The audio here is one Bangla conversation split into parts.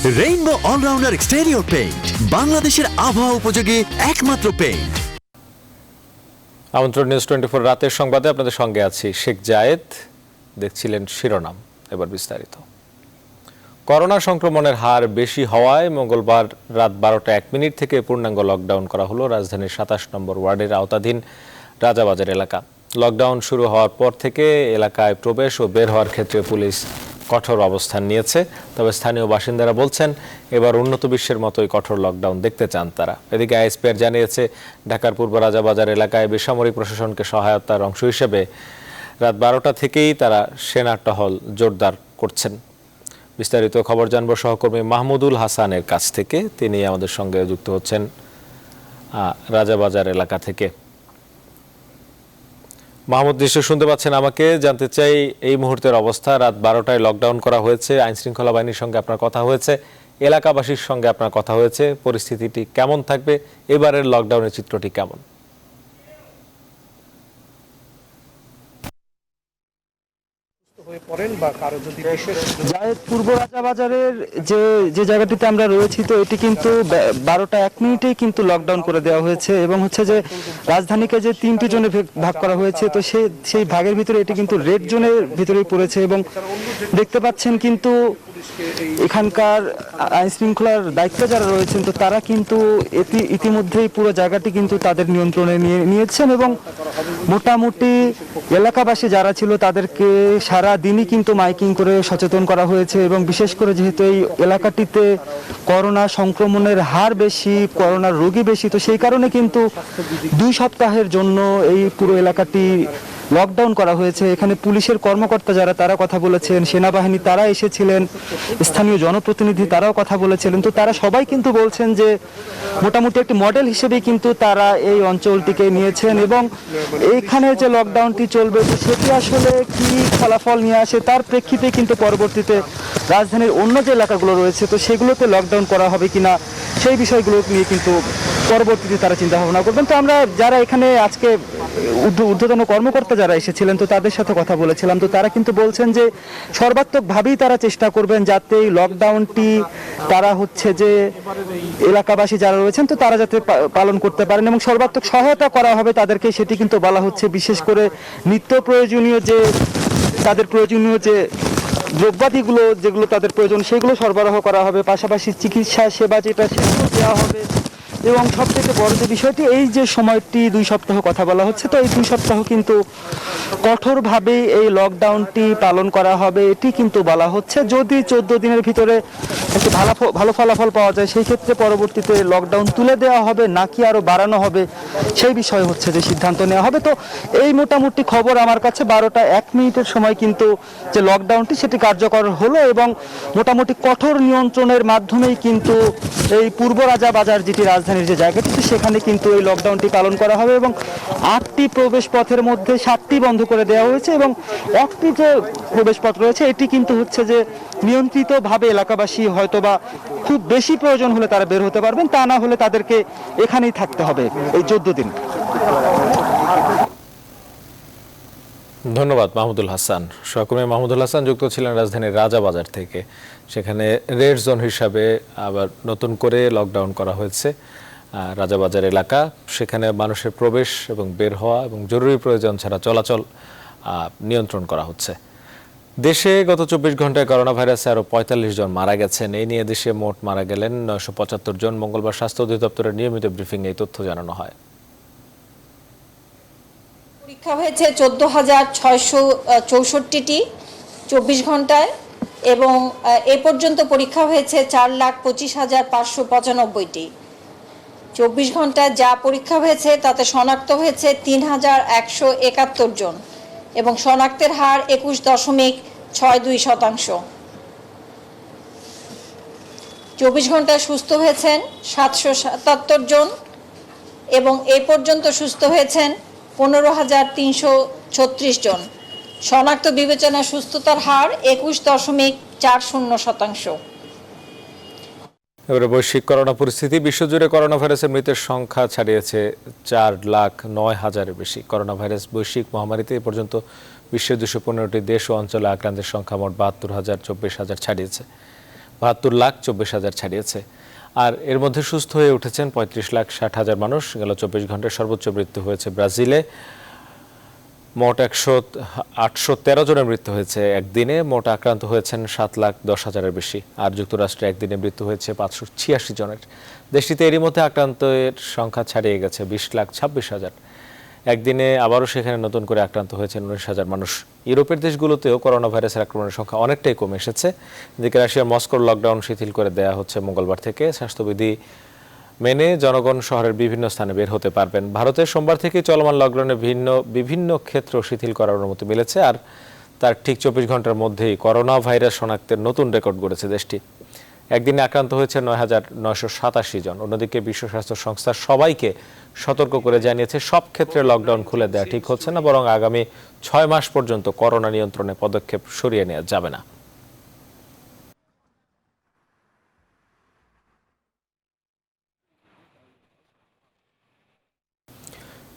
রেইনবো অলরাউন্ডার এক্সটেরিয়র পেইন্ট, বাংলাদেশের আবহাওয়া উপযোগী একমাত্র পেইন্ট। আমন্ত্রণ নিউজ 24 রাতের সংবাদে আপনাদের সঙ্গে আছি শেখ জায়েদ। দেখছিলেন শিরোনাম, এবার বিস্তারিত। করোনা সংক্রমণের হার বেশি হওয়ায় মঙ্গলবার রাত 12টা 1 মিনিট থেকে পূর্ণাঙ্গ লকডাউন করা হলো রাজধানীর 27 নম্বর ওয়ার্ডের আওতাধীন রাজাবাজার এলাকা। লকডাউন শুরু হওয়ার পর থেকে এলাকায় প্রবেশ ও বের হওয়ার ক্ষেত্রে পুলিশ কঠোর অবস্থান নিয়েছে। তবে স্থানীয় বাসিন্দারা বলছেন এবার উন্নত বিশ্বের মতোই কঠোর লকডাউন দেখতে চান তারা। এদিকে আইএসপিআর জানিয়েছে ঢাকার পূর্ব রাজাবাজার এলাকায় বেসামরিক প্রশাসনকে সহায়তার অংশ হিসেবে রাত 12টা থেকেই তারা সেনা টহল জোরদার করছেন। বিস্তারিত খবর জানবো সহকর্মী মাহমুদুল হাসানের কাছ থেকে। তিনি আমাদের সঙ্গে যুক্ত হচ্ছেন রাজাবাজার এলাকা থেকে। মাহমুদ, নিশ্চয় শুনতে পাচ্ছেন আমাকে। জানতে চাই এই মুহূর্তের অবস্থা। রাত 12টায় লকডাউন করা হয়েছে, আইন শৃঙ্খলা বাহিনীর সঙ্গে আপনার কথা হয়েছে, এলাকাবাসীর সঙ্গে আপনার কথা হয়েছে। পরিস্থিতিটি কেমন থাকবে? এবারের লকডাউনের চিত্রটি কেমন? পূর্ব রাজাবাজারের যে জায়গাটিতে আমরা রয়েছি, তো এটি কিন্তু 12টা 1 মিনিটেই কিন্তু লকডাউন করে দেওয়া হয়েছে এবং হচ্ছে যে রাজধানীকে যে 3টি জোনে ভাগ করা হয়েছে, তো সেই ভাগের ভিতরে এটি কিন্তু রেড জোনের ভিতরেই পড়েছে। এবং দেখতে পাচ্ছেন কিন্তু এখানকার আইন শৃঙ্খলার দায়িত্বে যারা রয়েছেন, তো তারা কিন্তু ইতিমধ্যেই পুরো জায়গাটি কিন্তু তাদের নিয়ন্ত্রণে নিয়েছেন এবং মোটামুটি এলাকাবাসী যারা ছিল তাদেরকে সারা দিনই কিন্তু মাইকিং করে সচেতন করা হয়েছে। এবং বিশেষ করে যেহেতু এই এলাকাটিতে করোনা সংক্রমণের হার বেশি, করোনার রোগী বেশি, তো সেই কারণে কিন্তু 2 সপ্তাহের জন্য এই পুরো এলাকাটি লকডাউন করা হয়েছে। এখানে পুলিশের কর্মকর্তা যারা, তারা কথা বলেছেন, সেনাবাহিনী তারা এসেছিলেন, স্থানীয় জনপ্রতিনিধি তারাও কথা বলেছিলেন। তো তারা সবাই কিন্তু বলছেন যে মোটামুটি একটি মডেল হিসেবেই কিন্তু তারা এই অঞ্চলটিকে নিয়েছেন এবং এইখানে যে লকডাউনটি চলবে, তো সেটি আসলে কি ফলাফল নিয়ে আসে তার প্রেক্ষিতে কিন্তু পরবর্তীতে রাজধানীর অন্য যে এলাকাগুলো রয়েছে, তো সেগুলোতে লকডাউন করা হবে কিনা সেই বিষয়গুলো নিয়ে কিন্তু পরবর্তীতে তারা চিন্তা ভাবনা করবেন। তো আমরা যারা এখানে আজকে ঊর্ধ্বতন কর্মকর্তা যারা এসেছিলেন, তো তাদের সাথে কথা বলেছিলাম। তো তারা কিন্তু বলছেন যে সর্বাত্মকভাবেই তারা চেষ্টা করবেন যাতে এই লকডাউনটি তারা হচ্ছে যে এলাকাবাসী যারা রয়েছেন, তো তারা যাতে পালন করতে পারেন এবং সর্বাত্মক সহায়তা করা হবে তাদেরকে, সেটি কিন্তু বলা হচ্ছে। বিশেষ করে নিত্য প্রয়োজনীয় যে তাদের প্রয়োজনীয় যে দ্রব্যাদিগুলো যেগুলো তাদের প্রয়োজন, সেগুলো সরবরাহ করা হবে। পাশাপাশি চিকিৎসা সেবা যেটা, সেগুলো দেওয়া হবে। এবং সবথেকে বড় যে বিষয়টি, এই যে সময়টি 2 সপ্তাহ কথা বলা হচ্ছে, তো এই 2 সপ্তাহ কিন্তু কঠোরভাবে এই লকডাউনটি পালন করা হবে এটি কিন্তু বলা হচ্ছে। যদি 14 দিনের ভিতরে একটু ভালো ফলাফল পাওয়া যায়, সেই ক্ষেত্রে পরবর্তীতে লকডাউন তুলে দেওয়া হবে নাকি আরও বাড়ানো হবে, সেই বিষয়ে হচ্ছে যে সিদ্ধান্ত নেওয়া হবে। তো এই মোটামুটি খবর আমার কাছে। 12টা 1 মিনিটের সময় কিন্তু যে লকডাউনটি সেটি কার্যকর হলো এবং মোটামুটি কঠোর নিয়ন্ত্রণের মাধ্যমেই কিন্তু এই পূর্ব রাজাবাজার যেটি রাজধানীর যে জায়গাটি, সেখানে কিন্তু এই লকডাউনটি পালন করা হবে এবং 8টি প্রবেশ পথের মধ্যে 7টি বন্ধ করে দেওয়া হয়েছে এবং 1টি যে প্রবেশ পথ রয়েছে এটি কিন্তু হচ্ছে যে নিয়ন্ত্রিতভাবে এলাকাবাসী হয়তোবা খুব বেশি প্রয়োজন হলে তারা বের হতে পারবেন, তা না হলে তাদেরকে এখানেই থাকতে হবে এই 14 দিন। ধন্যবাদ মাহমুদুল হাসান। সহকর্মী মাহমুদুল হাসান যুক্ত ছিলেন রাজধানীর রাজাবাজার থেকে। সেখানে রেড জোন হিসাবে আবার নতুন করে লকডাউন করা হয়েছে রাজাবাজার এলাকা। সেখানে মানুষের প্রবেশ এবং বের হওয়া এবং জরুরি প্রয়োজন ছাড়া চলাচল নিয়ন্ত্রণ করা হচ্ছে। দেশে গত 24 ঘন্টায় করোনা ভাইরাসে আরও 45 জন মারা গেছেন। এই নিয়ে দেশে মোট মারা গেলেন 975 জন। মঙ্গলবার স্বাস্থ্য অধিদপ্তরের নিয়মিত ব্রিফিং এই তথ্য জানানো হয়। পরীক্ষা হয়েছে 14,664টি 24 ঘন্টায় এবং এ পর্যন্ত পরীক্ষা হয়েছে 4,25,595টি। 24 ঘন্টায় যা পরীক্ষা হয়েছে তাতে শনাক্ত হয়েছে 3,171 জন এবং শনাক্তের হার 21.62%। 24 ঘন্টায় সুস্থ হয়েছেন 777 জন এবং এ পর্যন্ত সুস্থ হয়েছেন 15,336 জন। শনাক্ত বিবেচনায় সুস্থতার হার 21.40%। এবারে বৈশ্বিক করোনা পরিস্থিতি। বিশ্বজুড়ে করোনা ভাইরাসের মৃতের সংখ্যা ছাড়িয়েছে 4,09,000-এর বেশি। করোনা ভাইরাস বৈশ্বিক মহামারীতে এ পর্যন্ত বিশ্বের 215টি দেশ ও অঞ্চলে আক্রান্তের সংখ্যা মোট 72,000-24,000 ছাড়িয়েছে। 72,24,000 ছাড়িয়েছে। আর এর মধ্যে সুস্থ হয়ে উঠেছেন 35,60,000 মানুষ। গেল 24 ঘন্টায় সর্বোচ্চ মৃত্যু হয়েছে ব্রাজিলে, মোট 813 জনের মৃত্যু হয়েছে একদিনে। মোট আক্রান্ত হয়েছেন 7,10,000-এর বেশি। আর যুক্তরাষ্ট্রে একদিনে মৃত্যু হয়েছে 586 জনের। দেশটিতে এরই মধ্যে আক্রান্তের সংখ্যা ছাড়িয়ে গেছে 20,26,000। একদিনে আবারও সেখানে নতুন করে আক্রান্ত হয়েছেন 19,000 মানুষ। ইউরোপের দেশগুলোতেও করোনা ভাইরাসের আক্রমণের সংখ্যা অনেকটাই কমে এসেছে। এদিকে রাশিয়ার মস্কোর লকডাউন শিথিল করে দেওয়া হচ্ছে মঙ্গলবার থেকে। স্বাস্থ্যবিধি মেনে জনগণ শহরের বিভিন্ন স্থানে বের হতে পারবেন। ভারতের সোমবার থেকে চলমান লকডাউনে বিভিন্ন ক্ষেত্র শিথিল করার অনুমতি মিলেছে। আর তার ঠিক 24 ঘন্টার মধ্যেই করোনা ভাইরাস শনাক্তের নতুন রেকর্ড গড়েছে দেশটি। একদিনে আক্রান্ত হয়েছে 9,987 জন। অন্যদিকে বিশ্ব স্বাস্থ্য সংস্থা সবাইকে সতর্ক করে জানিয়েছে সব ক্ষেত্রে লকডাউন খুলে দেওয়া ঠিক হচ্ছে না, বরং আগামী 6 মাস পর্যন্ত করোনা নিয়ন্ত্রণে পদক্ষেপ সরিয়ে নেওয়া যাবে না।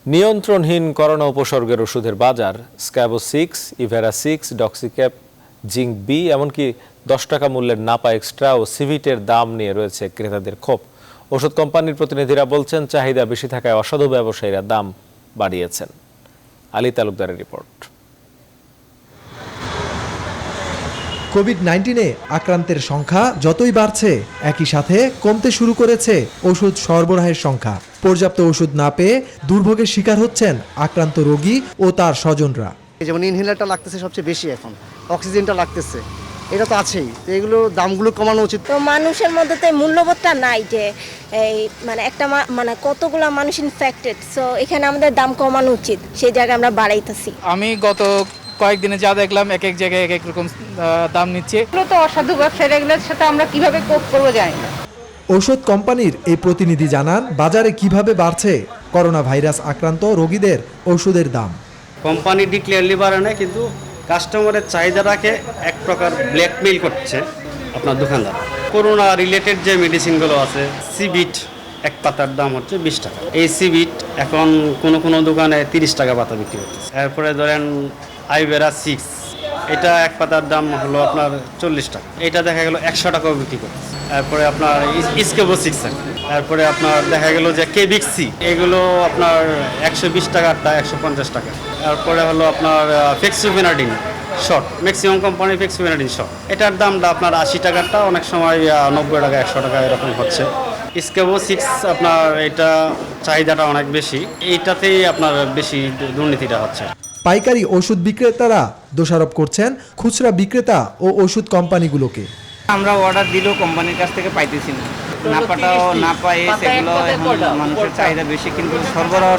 নিয়ন্ত্রণহীন করোনা উপসর্গের ওষুধের বাজার। স্ক্যাবো 6, ইভেরা 6, ডক্সিক্যাপ, জিঙ্ক বি, এমনকি 10 টাকা মূল্যের নাপা এক্সট্রা ও সিভিটের দাম নিয়ে রয়েছে ক্রেতাদের ক্ষোভ। ওষুধ কোম্পানির প্রতিনিধিরা বলছেন চাহিদা বেশি থাকায় অসাধু ব্যবসায়ীরা দাম বাড়িয়েছেন। আলী তালুকদারের রিপোর্ট। কোভিড-19-এ আক্রান্তের সংখ্যা যতই বাড়ছে, একই সাথে কমতে শুরু করেছে ওষুধ সরবরাহের সংখ্যা। পর্যাপ্ত ওষুধ না পেয়ে দুর্ভোগের শিকার হচ্ছেন আক্রান্ত রোগী ও তার স্বজনরা। যেমন ইনহেলারটা লাগতেছে সবচেয়ে বেশি, এখন অক্সিজেনটা লাগতেছে, এটা তো আছেই। তো এগুলো দামগুলো কমানো উচিত। তো মানুষের মধ্যে তো মূল্যবোধটা নাই যে এই একটা কতগুলো মানুষ ইনফেক্টেড, সো এখানে আমাদের দাম কমানো উচিত, সেই জায়গায় আমরা বাড়াইতেছি। আমি গত কয়েকদিনে যা দেখলাম এক এক জায়গায় এক এক রকম দাম নিচ্ছে। এগুলো তো অসাধু ব্যবসায়ীরা, এগুলোর সাথে আমরা কিভাবে কোপ করবো জানি না। ওষুধ কোম্পানির এই প্রতিনিধি জানান বাজারে কিভাবে বাড়ছে করোনা ভাইরাস আক্রান্ত রোগীদের ওষুধের দাম। কোম্পানি ডিক্লিয়ারলি বাড়ে না, কিন্তু কাস্টমারের চাহিদাটাকে এক প্রকার ব্ল্যাকমেইল করছে আপনার দোকানদার। করোনা রিলেটেড যে মেডিসিনগুলো আছে, সিবিট এক পাতার দাম হচ্ছে 20 টাকা। এই সিবিট এখন কোনো দোকানে 30 টাকা পাতা বিক্রি করতেছে। এরপরে ধরেন আইভেরা 6, এটা এক পাতার দাম হলো আপনার 40 টাকা। এটা দেখা গেল 100 টাকাও বিক্রি করতেছে। তারপরে আপনার স্কেবো 6, তারপরে আপনার দেখা গেল যে কেবিক্সি, এগুলো আপনার 120 টাকারটা 150 টাকা। তারপরে হলো আপনার ফেক্সিফেনাডিন শর্ট, ম্যাক্সিমাম কোম্পানি ফেক্সিফেনাডিন শর্ট, এটার দামটা আপনার 80 টাকারটা অনেক সময় 90 টাকা 100 টাকা এরকম হচ্ছে। স্কেবো 6 আপনার এটা চাহিদাটা অনেক বেশি, এইটাতেই আপনার বেশি দুর্নীতিটা হচ্ছে। পাইকারি ওষুধ বিক্রেতারা দোষারোপ করছেন খুচরা বিক্রেতা ও ওষুধ কোম্পানিগুলোকে। আমরা অর্ডার দিলেও কোম্পানির কাছ থেকে পাইতেছি না, নাপাটাও না পাই, সেগুলো এখন মানুষের চাহিদা বেশি কিন্তু সরবরাহ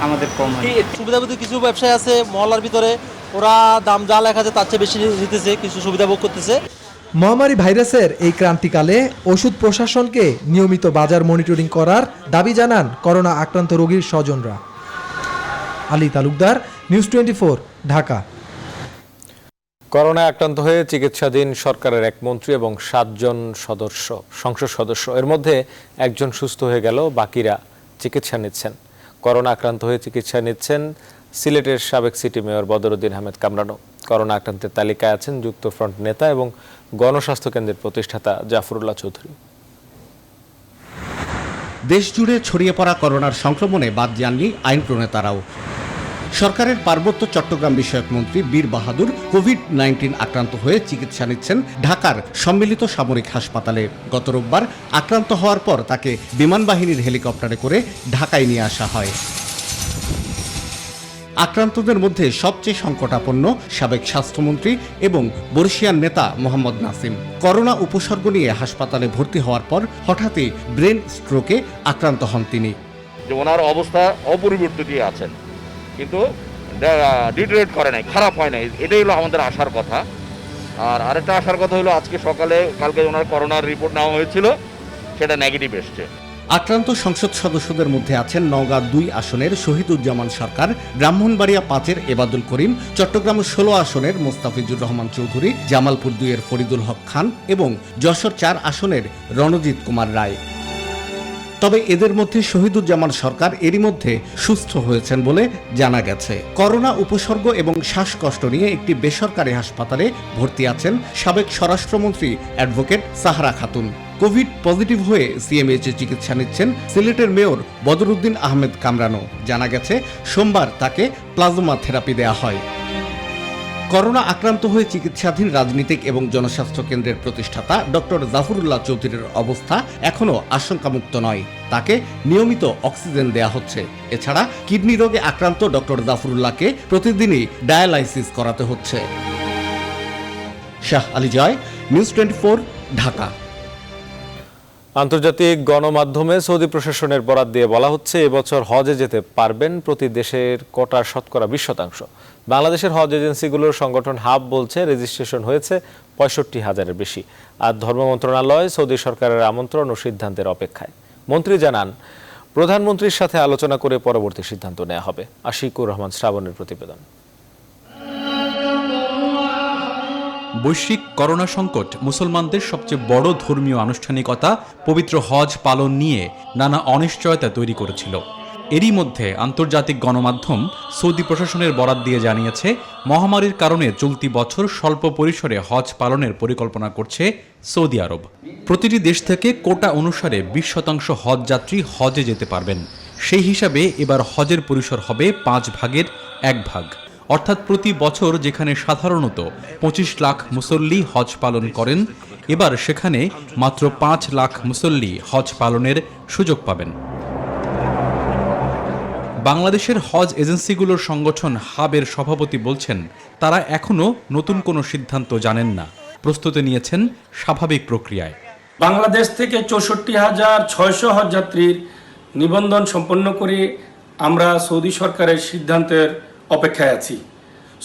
আমাদের কম হয়। সুবিধাভোগী কিছু ব্যবসায়ী আছে মহল্লার ভিতরে, ওরা দাম যা লেখা আছে তার চেয়ে বেশি নিতেছে, কিছু সুবিধা ভোগ করতেছে। মহামারী ভাইরাসের এই ক্রান্তিকালে ওষুধ প্রশাসনকে নিয়মিত বাজার মনিটরিং করার দাবি জানান করোনা আক্রান্ত রোগীর স্বজনরা। আলী তালুকদার, নিউজ 24, ঢাকা। করোনায় আক্রান্ত হয়ে চিকিৎসাধীন সরকারের এক মন্ত্রী এবং 7 জন সংসদ সদস্য, এর মধ্যে একজন সুস্থ হয়ে গেল, বাকিরা চিকিৎসা নিচ্ছেন। করোনা আক্রান্ত হয়ে চিকিৎসা নিচ্ছেন সিলেটের সাবেক সিটি মেয়র বদরুদ্দিন আহমেদ কামরানও। করোনা আক্রান্তের তালিকায় আছেন যুক্তফ্রন্ট নেতা এবং গণস্বাস্থ্য কেন্দ্রের প্রতিষ্ঠাতা জাফরুল্লাহ চৌধুরী। দেশজুড়ে ছড়িয়ে পড়া করোনার সংক্রমণে বাদ যাননি আইন প্রণেতারাও। সরকারের পার্বত্য চট্টগ্রাম বিষয়ক মন্ত্রী বীর বাহাদুর কোভিড-19 আক্রান্ত হয়ে চিকিৎসা নিচ্ছেন ঢাকার সম্মিলিত সামরিক হাসপাতালে। গত রোববার আক্রান্ত হওয়ার পর তাকে বিমান বাহিনীর হেলিকপ্টারে করে ঢাকায় নিয়ে আসা হয়। আক্রান্তদের মধ্যে সবচেয়ে সংকটাপন্ন সাবেক স্বাস্থ্যমন্ত্রী এবং বর্ষিয়ান নেতা মোহাম্মদ নাসিম। করোনা উপসর্গ নিয়ে হাসপাতালে ভর্তি হওয়ার পর হঠাৎই ব্রেন স্ট্রোকে আক্রান্ত হন তিনি। ওনার অবস্থা অপরিবর্তিতই আছেন, কিন্তু ডিটেরিয়েট করে নাই, খারাপ হয় নাই, এটাই হলো আমাদের আশার কথা। আর আরেকটা আশার কথা হলো আজকে সকালে, কালকে ওনার করোনার রিপোর্ট নেওয়া হয়েছিল, সেটা নেগেটিভ এসছে। আক্রান্ত সংসদ সদস্যদের মধ্যে আছেন নওগাঁ 2 আসনের শহীদুজ্জামান সরকার, ব্রাহ্মণবাড়িয়া 5-এর এবাদুল করিম, চট্টগ্রাম 16 আসনের মোস্তাফিজুর রহমান চৌধুরী, জামালপুর 2-এর ফরিদুল হক খান এবং যশোর 4 আসনের রণজিৎ কুমার রায়। তবে এদের মধ্যে শহীদুজ্জামান সরকার এরই মধ্যে সুস্থ হয়েছেন বলে জানা গেছে। করোনা উপসর্গ এবং শ্বাসকষ্ট নিয়ে একটি বেসরকারি হাসপাতালে ভর্তি আছেন সাবেক স্বরাষ্ট্রমন্ত্রী advocate Sahara Khatun. Covid positive হয়ে সিএমএইচে চিকিৎসা নিচ্ছেন সিলেটের মেয়র বদরুদ্দিন আহমেদ কামরানও। জানা গেছে সোমবার তাকে প্লাজমা থেরাপি দেয়া হয়। করোনা আক্রান্ত হয়ে চিকিৎসাধীন রাজনীতিক এবং জনস্বাস্থ্য কেন্দ্রের প্রতিষ্ঠাতা ডক্টর জাফরুল্লাহ চৌধুরীর অবস্থা এখনও আশঙ্কামুক্ত নয়। তাকে নিয়মিত অক্সিজেন দেয়া হচ্ছে। এছাড়া কিডনি রোগে আক্রান্ত ডক্টর জাফরুল্লাহকে প্রতিদিনই ডায়ালাইসিস করাতে হচ্ছে। শাহ আলী জয়, নিউজ 24, ঢাকা। আন্তর্জাতিক গণমাধ্যমে সৌদি প্রশাসনের বরাত দিয়ে বলা হচ্ছে এবছর হজে যেতে পারবেন প্রতি দেশের কোটার শতকরা 20%। বাংলাদেশের হজ এজেন্সিগুলোর সংগঠন হাব বলছে রেজিস্ট্রেশন হয়েছে 65,000-এর বেশি। আর ধর্ম মন্ত্রণালয় সৌদি সরকারের আমন্ত্রণ ও সিদ্ধান্তের অপেক্ষায়। মন্ত্রী জানান প্রধানমন্ত্রীর সাথে আলোচনা করে পরবর্তী সিদ্ধান্ত নেওয়া হবে। আশিকুর রহমান শ্রাবণের প্রতিবেদন। বৈশ্বিক করোনা সংকট মুসলমানদের সবচেয়ে বড় ধর্মীয় আনুষ্ঠানিকতা পবিত্র হজ পালন নিয়ে নানা অনিশ্চয়তা তৈরি করেছিল। এরই মধ্যে আন্তর্জাতিক গণমাধ্যম সৌদি প্রশাসনের বরাত দিয়ে জানিয়েছে মহামারীর কারণে চলতি বছর স্বল্প পরিসরে হজ পালনের পরিকল্পনা করছে সৌদি আরব। প্রতিটি দেশ থেকে কোটা অনুসারে 20% হজ যাত্রী হজে যেতে পারবেন। সেই হিসাবে এবার হজের পরিসর হবে 5 ভাগের 1 ভাগ। অর্থাৎ প্রতি বছর যেখানে সাধারণত 25 লাখ মুসল্লি হজ পালন করেন, এবার সেখানে মাত্র 5 লাখ মুসল্লি হজ পালনের সুযোগ পাবেন। বাংলাদেশের হজ এজেন্সিগুলোর সংগঠন হাবের সভাপতি বলছেন তারা এখনও নতুন কোনো সিদ্ধান্ত জানেন না, প্রস্তুতি নিয়েছেন স্বাভাবিক প্রক্রিয়ায়। বাংলাদেশ থেকে 64,600 হজ যাত্রীর নিবন্ধন সম্পন্ন করে আমরা সৌদি সরকারের সিদ্ধান্তের অপেক্ষায় আছি।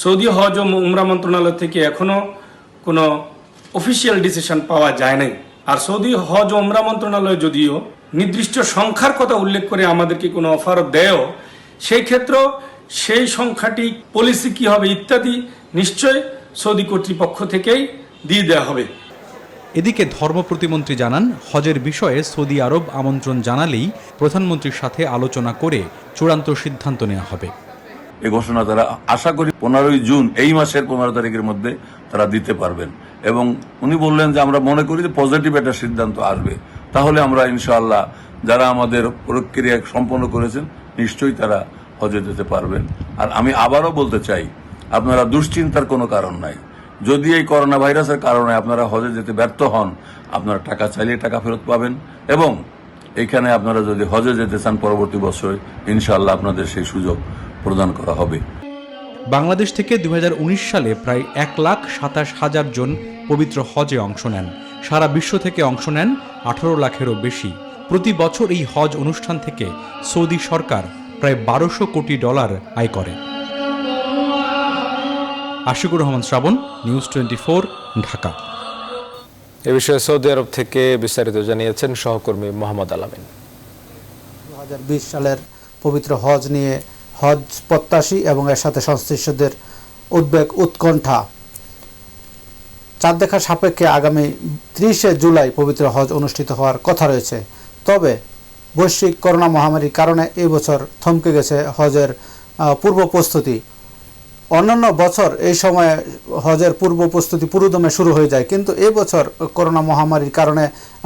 সৌদি হজ ও উমরা মন্ত্রণালয় থেকে এখনও কোনো অফিসিয়াল ডিসিশন পাওয়া যায় নাই। আর সৌদি হজ ও উমরা মন্ত্রণালয় যদিও নির্দিষ্ট সংখ্যার কথা উল্লেখ করে আমাদেরকে কোনো অফার দেয়ও, সেই ক্ষেত্রেও সেই সংখ্যাটি পলিসি কী হবে ইত্যাদি নিশ্চয় সৌদি কর্তৃপক্ষ থেকেই দিয়ে দেওয়া হবে। এদিকে ধর্ম প্রতিমন্ত্রী জানান হজের বিষয়ে সৌদি আরব আমন্ত্রণ জানালেই প্রধানমন্ত্রীর সাথে আলোচনা করে চূড়ান্ত সিদ্ধান্ত নেওয়া হবে। এই ঘোষণা তারা আশা করি 15ই জুন এই মাসের 15 তারিখের মধ্যে তারা দিতে পারবেন। এবং উনি বললেন যে আমরা মনে করি যে পজিটিভ একটা সিদ্ধান্ত আসবে, তাহলে আমরা ইনশাআল্লাহ যারা আমাদের প্রক্রিয়া সম্পন্ন করেছেন নিশ্চয়ই তারা হজে যেতে পারবেন। আর আমি আবারও বলতে চাই, আপনারা দুশ্চিন্তার কোনো কারণ নাই। যদি এই করোনা ভাইরাসের কারণে আপনারা হজে যেতে ব্যর্থ হন, আপনারা টাকা চাইলে টাকা ফেরত পাবেন। এবং এখানে আপনারা যদি হজে যেতে চান পরবর্তী বছরে ইনশাআল্লাহ আপনাদের সেই সুযোগ প্রদান করা হবে। বাংলাদেশ থেকে 2019 সালে প্রায় 1,27,000 জন পবিত্র হজে অংশ নেন। সারা বিশ্ব থেকে অংশ নেন 18 লাখেরও বেশি। প্রতি বছর এই হজ অনুষ্ঠান থেকে সৌদি সরকার প্রায় $1200 কোটি আয় করে। আশিকুর রহমান শ্রাবণ, নিউজ 24, ঢাকা। এ বিষয়ে সৌদি আরব থেকে বিস্তারিত জানিয়েছেন সহকর্মী মোহাম্মদ আলামিন। 2020 সালের পবিত্র হজ নিয়ে হজ প্রত্যাশী এবং এর সাথে সংশ্লিষ্টদের উদ্বেগ উৎকণ্ঠা। চাঁদ দেখার সাপেক্ষে আগামী 30শে জুলাই পবিত্র হজ অনুষ্ঠিত হওয়ার কথা রয়েছে। তবে বৈশ্বিক করোনা মহামারীর কারণে এই বছর থমকে গেছে হজের পূর্ব প্রস্তুতি। অন্যান্য বছর এই সময়ে হজের পূর্ব প্রস্তুতি পুরোদমে শুরু হয়ে যায়, কিন্তু এই বছর করোনা মহামারীর কারণে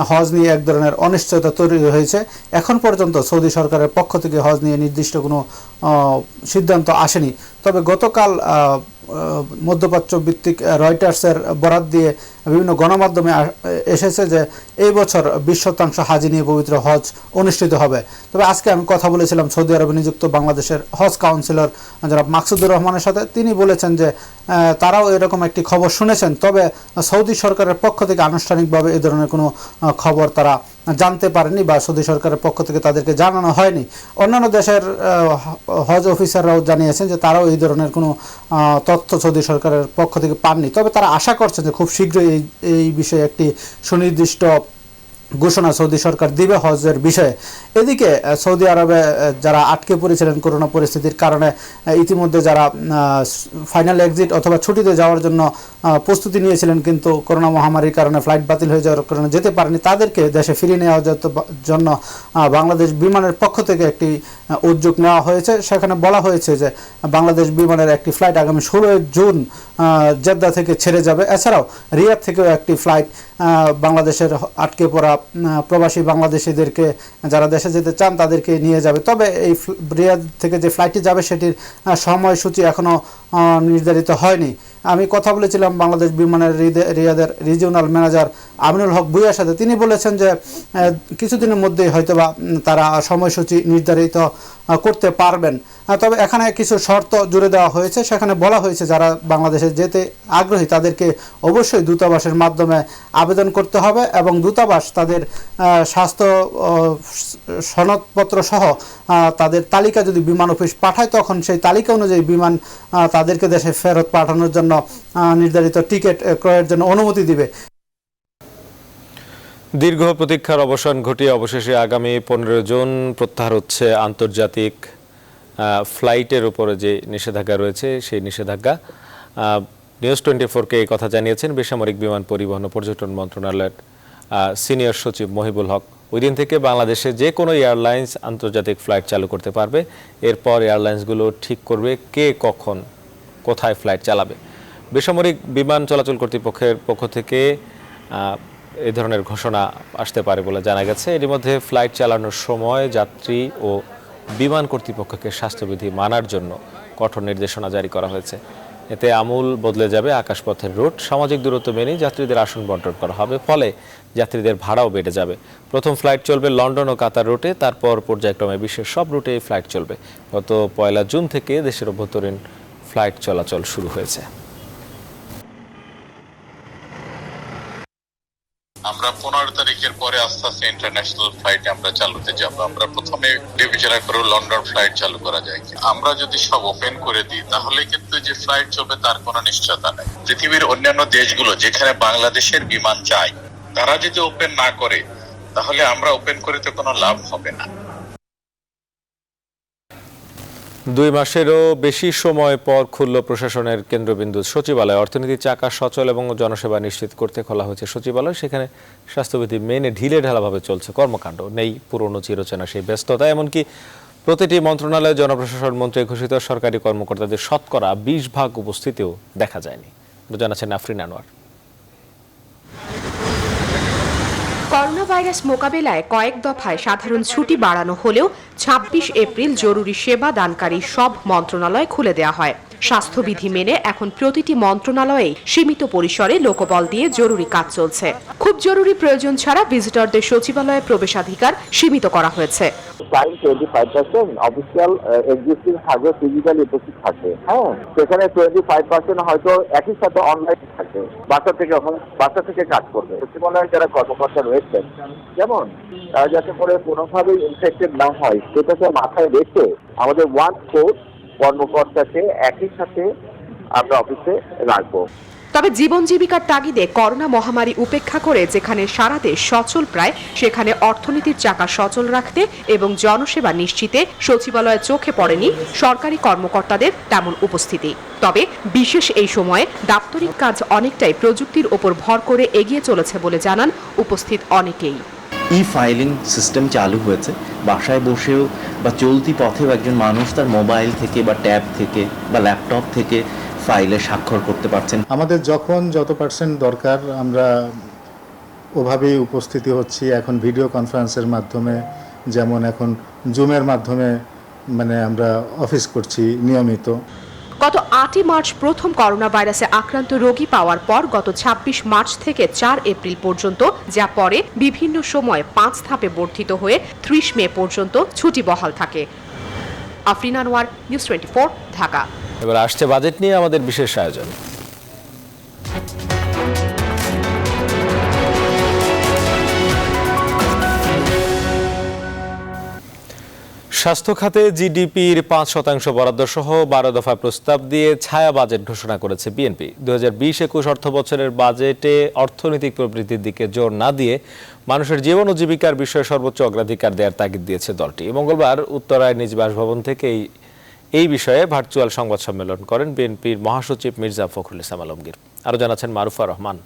হজ নিয়ে এক ধরনের অনিশ্চয়তা তৈরি হয়েছে। এখন পর্যন্ত সৌদি সরকারের পক্ষ থেকে হজ নিয়ে নির্দিষ্ট কোনো সিদ্ধান্ত আসেনি। তবে গতকাল মধ্যপ্রাচ্য ভিত্তিক রয়টার্সের বরাত দিয়ে বিভিন্ন গণমাধ্যমে এসেছে যে এই বছর 20% হাজি নিয়ে পবিত্র হজ অনুষ্ঠিত হবে। তবে আজকে আমি কথা বলেছিলাম সৌদি আরবে নিযুক্ত বাংলাদেশের হজ কাউন্সিলর জনাব মাকসুদুর রহমানের সাথে। তিনি বলেছেন যে তারাও এরকম একটি খবর শুনেছেন, তবে সৌদি সরকারের পক্ষ থেকে আনুষ্ঠানিকভাবে এই ধরনের কোনো খবর তারা জানতে পারেনি বা সৌদি সরকারের পক্ষ থেকে তাদেরকে জানানো হয়নি। অন্যান্য দেশের হজ অফিসাররাও জানিয়েছেন যে তারাও এই ধরনের কোনো তথ্য সৌদি সরকারের পক্ষ থেকে পাননি। তবে তারা আশা করছেন যে খুব শীঘ্রই এই বিষয়ে একটি সুনির্দিষ্ট ঘোষণা সৌদি সরকার দিবে হজের বিষয়ে। এদিকে সৌদি আরবে যারা আটকে পড়েছিলেন করোনা পরিস্থিতির কারণে, ইতিমধ্যে যারা ফাইনাল এক্সিট অথবা ছুটিতে যাওয়ার জন্য প্রস্তুতি নিয়েছিলেন কিন্তু করোনা মহামারীর কারণে ফ্লাইট বাতিল হয়ে যাওয়ার কারণে যেতে পারেনি, তাদেরকে দেশে ফিরিয়ে নেওয়ার জন্য বাংলাদেশ বিমানের পক্ষ থেকে একটি উদ্যোগ নেওয়া হয়েছে। সেখানে বলা হয়েছে যে বাংলাদেশ বিমানের একটি ফ্লাইট আগামী 16 জুন জেদ্দা থেকে ছেড়ে যাবে। এছাড়াও রিয়াদ থেকেও একটি ফ্লাইট বাংলাদেশের আটকে পড়া প্রবাসী বাংলাদেশিদেরকে যারা দেশে যেতে চান তাদেরকে নিয়ে যাবে। তবে এই রিয়াদ থেকে যে ফ্লাইটটি যাবে সেটির সময়সূচি এখনও নির্ধারিত হয়নি। আমি কথা বলেছিলাম বাংলাদেশ বিমানের রিয়াদের রিজিওনাল ম্যানেজার আমিনুল হক ভুইয়ার সাথে। তিনি বলেছেন যে কিছুদিনের মধ্যেই হয়তোবা তারা সময়সূচি নির্ধারিত করতে পারবেন। তবে এখানে কিছু শর্ত জুড়ে দেওয়া হয়েছে। সেখানে বলা হয়েছে যারা বাংলাদেশে যেতে আগ্রহী তাদেরকে অবশ্যই দূতাবাসের মাধ্যমে আবেদন করতে হবে এবং দূতাবাস তাদের স্বাস্থ্য সনদপত্র সহ তাদের তালিকা যদি বিমান অফিস পাঠায় তখন সেই তালিকা অনুযায়ী বিমান তাদেরকে দেশে ফেরত পাঠানোর জন্য নির্ধারিত টিকিট ক্রয়ের জন্য অনুমতি দিবে। দীর্ঘ প্রতীক্ষার অবসান ঘটিয়ে অবশেষে আগামী 15 জুন প্রত্যাহার হচ্ছে আন্তর্জাতিক ফ্লাইটের উপরে যে নিষেধাজ্ঞা রয়েছে সেই নিষেধাজ্ঞা। নিউজ 24-কে এই কথা জানিয়েছেন বেসামরিক বিমান পরিবহন ও পর্যটন মন্ত্রণালয়ের সিনিয়র সচিব মহিবুল হক। ওই দিন থেকে বাংলাদেশে যে কোনো এয়ারলাইন্স আন্তর্জাতিক ফ্লাইট চালু করতে পারবে। এরপর এয়ারলাইন্সগুলো ঠিক করবে কে কখন কোথায় ফ্লাইট চালাবে। বেসামরিক বিমান চলাচল কর্তৃপক্ষের পক্ষ থেকে এই ধরনের ঘোষণা আসতে পারে বলে জানা গেছে। এর মধ্যে ফ্লাইট চালানোর সময় যাত্রী ও বিমান কর্তৃপক্ষকে স্বাস্থ্যবিধি মানার জন্য কঠোর নির্দেশনা জারি করা হয়েছে। এতে আমূল বদলে যাবে আকাশপথের রুট। সামাজিক দূরত্ব মেনেই যাত্রীদের আসন বণ্টন করা হবে, ফলে যাত্রীদের ভাড়াও বেড়ে যাবে। প্রথম ফ্লাইট চলবে লন্ডন ও কাতার রুটে, তারপর পর্যায়ক্রমে বিশ্বের সব রুটে এই ফ্লাইট চলবে। গত 1 জুন থেকে দেশের অভ্যন্তরীণ ফ্লাইট চলাচল শুরু হয়েছে। আমরা 15 তারিখের পরে আস্তে আস্তে ইন্টারন্যাশনাল ফ্লাইটে আমরা চালুতে যাব। আমরা প্রথমে বিবেচনা করে লন্ডন ফ্লাইট চালু করা যায়। আমরা যদি সব ওপেন করে দিই তাহলে কিন্তু যে ফ্লাইট চলবে তার কোনো নিশ্চয়তা নেই। পৃথিবীর অন্যান্য দেশগুলো যেখানে বাংলাদেশের বিমান যায় তারা যদি ওপেন না করে তাহলে আমরা ওপেন করে তো কোনো লাভ হবে না। 2 মাসেরও বেশি সময় পর খুলল প্রশাসনের কেন্দ্রবিন্দু সচিবালয়। অর্থনীতির চাকা সচল এবং জনসেবা নিশ্চিত করতে খোলা হয়েছে সচিবালয়। সেখানে স্বাস্থ্যবিধি মেনে ঢিলে ঢালাভাবে চলছে কর্মকাণ্ড। নেই পুরনো চিরচেনা সেই ব্যস্ততা। এমনকি প্রতিটি মন্ত্রণালয়ে জনপ্রশাসন মন্ত্রী ঘোষিত সরকারি কর্মকর্তাদের শতকরা 20% উপস্থিতিও দেখা যায়নি। জানাচ্ছেন আফরিন আনোয়ার। করোনা ভাইরাস মোকাবেলায় কয়েক দফায় সাধারণ ছুটি বাড়ানো হলেও 26 এপ্রিল জরুরি সেবা দানকারী সব মন্ত্রণালয় খুলে দেওয়া হয়। স্বাস্থ্যবিধি মেনে এখন প্রতিটি মন্ত্রণালয়ে সীমিত পরিসরে লোকবল দিয়ে জরুরি কাজ চলছে। খুব জরুরি প্রয়োজন ছাড়া ভিজিটরদের সচিবালয়ে প্রবেশাধিকার সীমিত করা হয়েছে। 25% অফিসিয়াল এক্সিস্টিং থাকবে, ফিজিক্যালি উপস্থিত থাকবে। হ্যাঁ, সেখানে 25% হয়তো একই সাথে অনলাইন থাকবে, বাসা থেকে কাজ করবে। সচিবালয়ে যারা কর্মকর্তা রয়েছেন যেমন তারা যাতে করে কোনোভাবেই ইনফেক্টেড না হয় সেটাকে মাথায় রেখে আমাদের 1/4 কর্মকর্তাকে একই সাথে আমরা অফিসে রাখবো। তবে জীবন জীবিকার তাগিদে করোনা মহামারী উপেক্ষা করে যেখানে সারা দেশ সচল প্রায়, সেখানে অর্থনীতির চাকা সচল রাখতে এবং জনসেবা নিশ্চিতে সচিবালয়ে চোখে পড়েনি সরকারি কর্মকর্তাদের তেমন উপস্থিতি। তবে বিশেষ এই সময়ে দাপ্তরিক কাজ অনেকটাই প্রযুক্তির ওপর ভর করে এগিয়ে চলেছে বলে জানান উপস্থিত অনেকেই। ফাইলিং সিস্টেম চালু হয়েছে। বাসায় বসেও বা চলতি পথেও একজন মানুষ তার মোবাইল থেকে বা ট্যাব থেকে বা ল্যাপটপ থেকে ফাইলে স্বাক্ষর করতে পারছেন। আমাদের যখন যত পার্সেন্ট দরকার আমরা ওভাবেই উপস্থিতি হচ্ছি। এখন ভিডিও কনফারেন্সের মাধ্যমে, যেমন এখন জুমের মাধ্যমে আমরা অফিস করছি নিয়মিত। গত 8 মার্চ প্রথম করোনা ভাইরাসে আক্রান্ত রোগী পাওয়ার পর গত 26 মার্চ থেকে 4 এপ্রিল পর্যন্ত, যা পরে বিভিন্ন সময় 5 ধাপে বর্ধিত হয়ে 30 মে পর্যন্ত ছুটি বহাল থাকে। আফরিন আনোয়ার, নিউজ 24, ঢাকা। এবার আসছে বাজেট নিয়ে আমাদের বিশেষ আয়োজন। স্বাস্থ্য খাতে জিডিপির 5% বরাদ্দ সহ 12 দফা প্রস্তাব দিয়ে ছায়া বাজেট ঘোষণা করেছে বিএনপি। 2020-21 অর্থ বছরের বাজেটে অর্থনৈতিক প্রবৃদ্ধির দিকে জোর না দিয়ে মানুষের জীবন ও জীবিকার বিষয়ে সর্বোচ্চ অগ্রাধিকার দেওয়ার তাগিদ দিয়েছে দলটি। মঙ্গলবার উত্তরায় নিজ বাসভবন থেকে এই বিষয়ে ভার্চুয়াল সংবাদ সম্মেলন করেন বিএনপির মহাসচিব মির্জা ফখরুল ইসলাম আলমগীর। আরও জানাচ্ছেন মারুফা রহমান।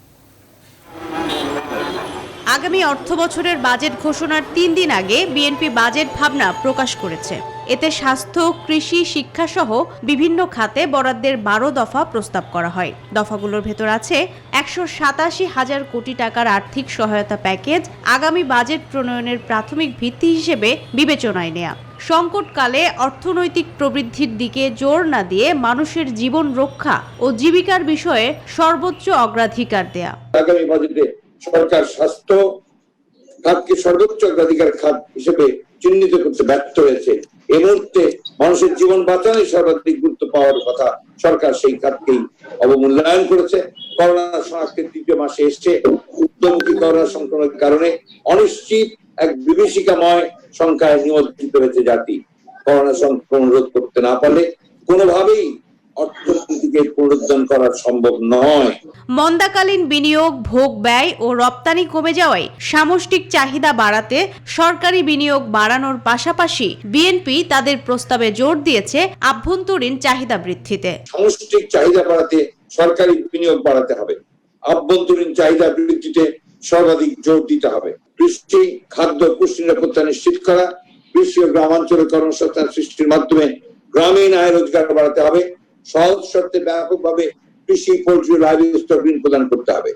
আগামী অর্থ বছরের বাজেট ঘোষণার 3 দিন আগে বিএনপি বাজেট ভাবনা প্রকাশ করেছে। এতে স্বাস্থ্য, কৃষি, শিক্ষা সহ বিভিন্ন খাতে বরাদ্দের 12 দফা প্রস্তাব করা হয়। দফাগুলোর ভেতর আছে 187,000 কোটি টাকার আর্থিক সহায়তা প্যাকেজ আগামী বাজেট প্রণয়নের প্রাথমিক ভিত্তি হিসেবে বিবেচনায় নেয়া, সংকটকালে অর্থনৈতিক প্রবৃদ্ধির দিকে জোর না দিয়ে মানুষের জীবন রক্ষা ও জীবিকার বিষয়ে সর্বোচ্চ অগ্রাধিকার দেয়া। আগামী বাজেটে সরকার স্বাস্থ্য খাতকে সর্বোচ্চ অগ্রাধিকার খাত হিসেবে চিহ্নিত করতে ব্যর্থ হয়েছে। এই মুহূর্তে মানুষের জীবন বাঁচানোই সর্বাধিক গুরুত্ব পাওয়ার কথা, সরকার সেই খাতকেই অবমূল্যায়ন করেছে। করোনা শনাক্তের 3য় মাসে এসছে উদ্যমুখী করোনা সংক্রমণের কারণে অনিশ্চিত এক বিভীষিকাময় সংখ্যায় নিমজ্জিত হয়েছে জাতি। করোনা সংক্রমণ রোধ করতে না পারলে কোনোভাবেই অর্থনীতিকে পুনরুদ্ধার করা সম্ভব নয়। মন্দাকালীন বিনিয়োগ, ভোগ ব্যয় ও রপ্তানি কমে যাওয়ায় সামষ্টিক চাহিদা বাড়াতে সরকারি বিনিয়োগ বাড়ানোর পাশাপাশি বিএনপি তাদের প্রস্তাবে জোর দিয়েছে আভ্যন্তরীণ চাহিদা বৃদ্ধিতে। সামষ্টিক চাহিদা বাড়াতে সরকারি বিনিয়োগ বাড়াতে হবে, আভ্যন্তরীণ চাহিদা বৃদ্ধিতে সর্বাধিক জোর দিতে হবে। কৃষি, খাদ্য, পুষ্টি নিরাপত্তা নিশ্চিত করা, কৃষি ও গ্রামাঞ্চলে কর্মসংস্থান সৃষ্টির মাধ্যমে গ্রামীণ আয় রোজগার বাড়াতে হবে। সহজ শর্তে ব্যাপকভাবে কৃষি, পোল্ট্রি, লাইভস্টক ঋণ প্রদান করতে হবে।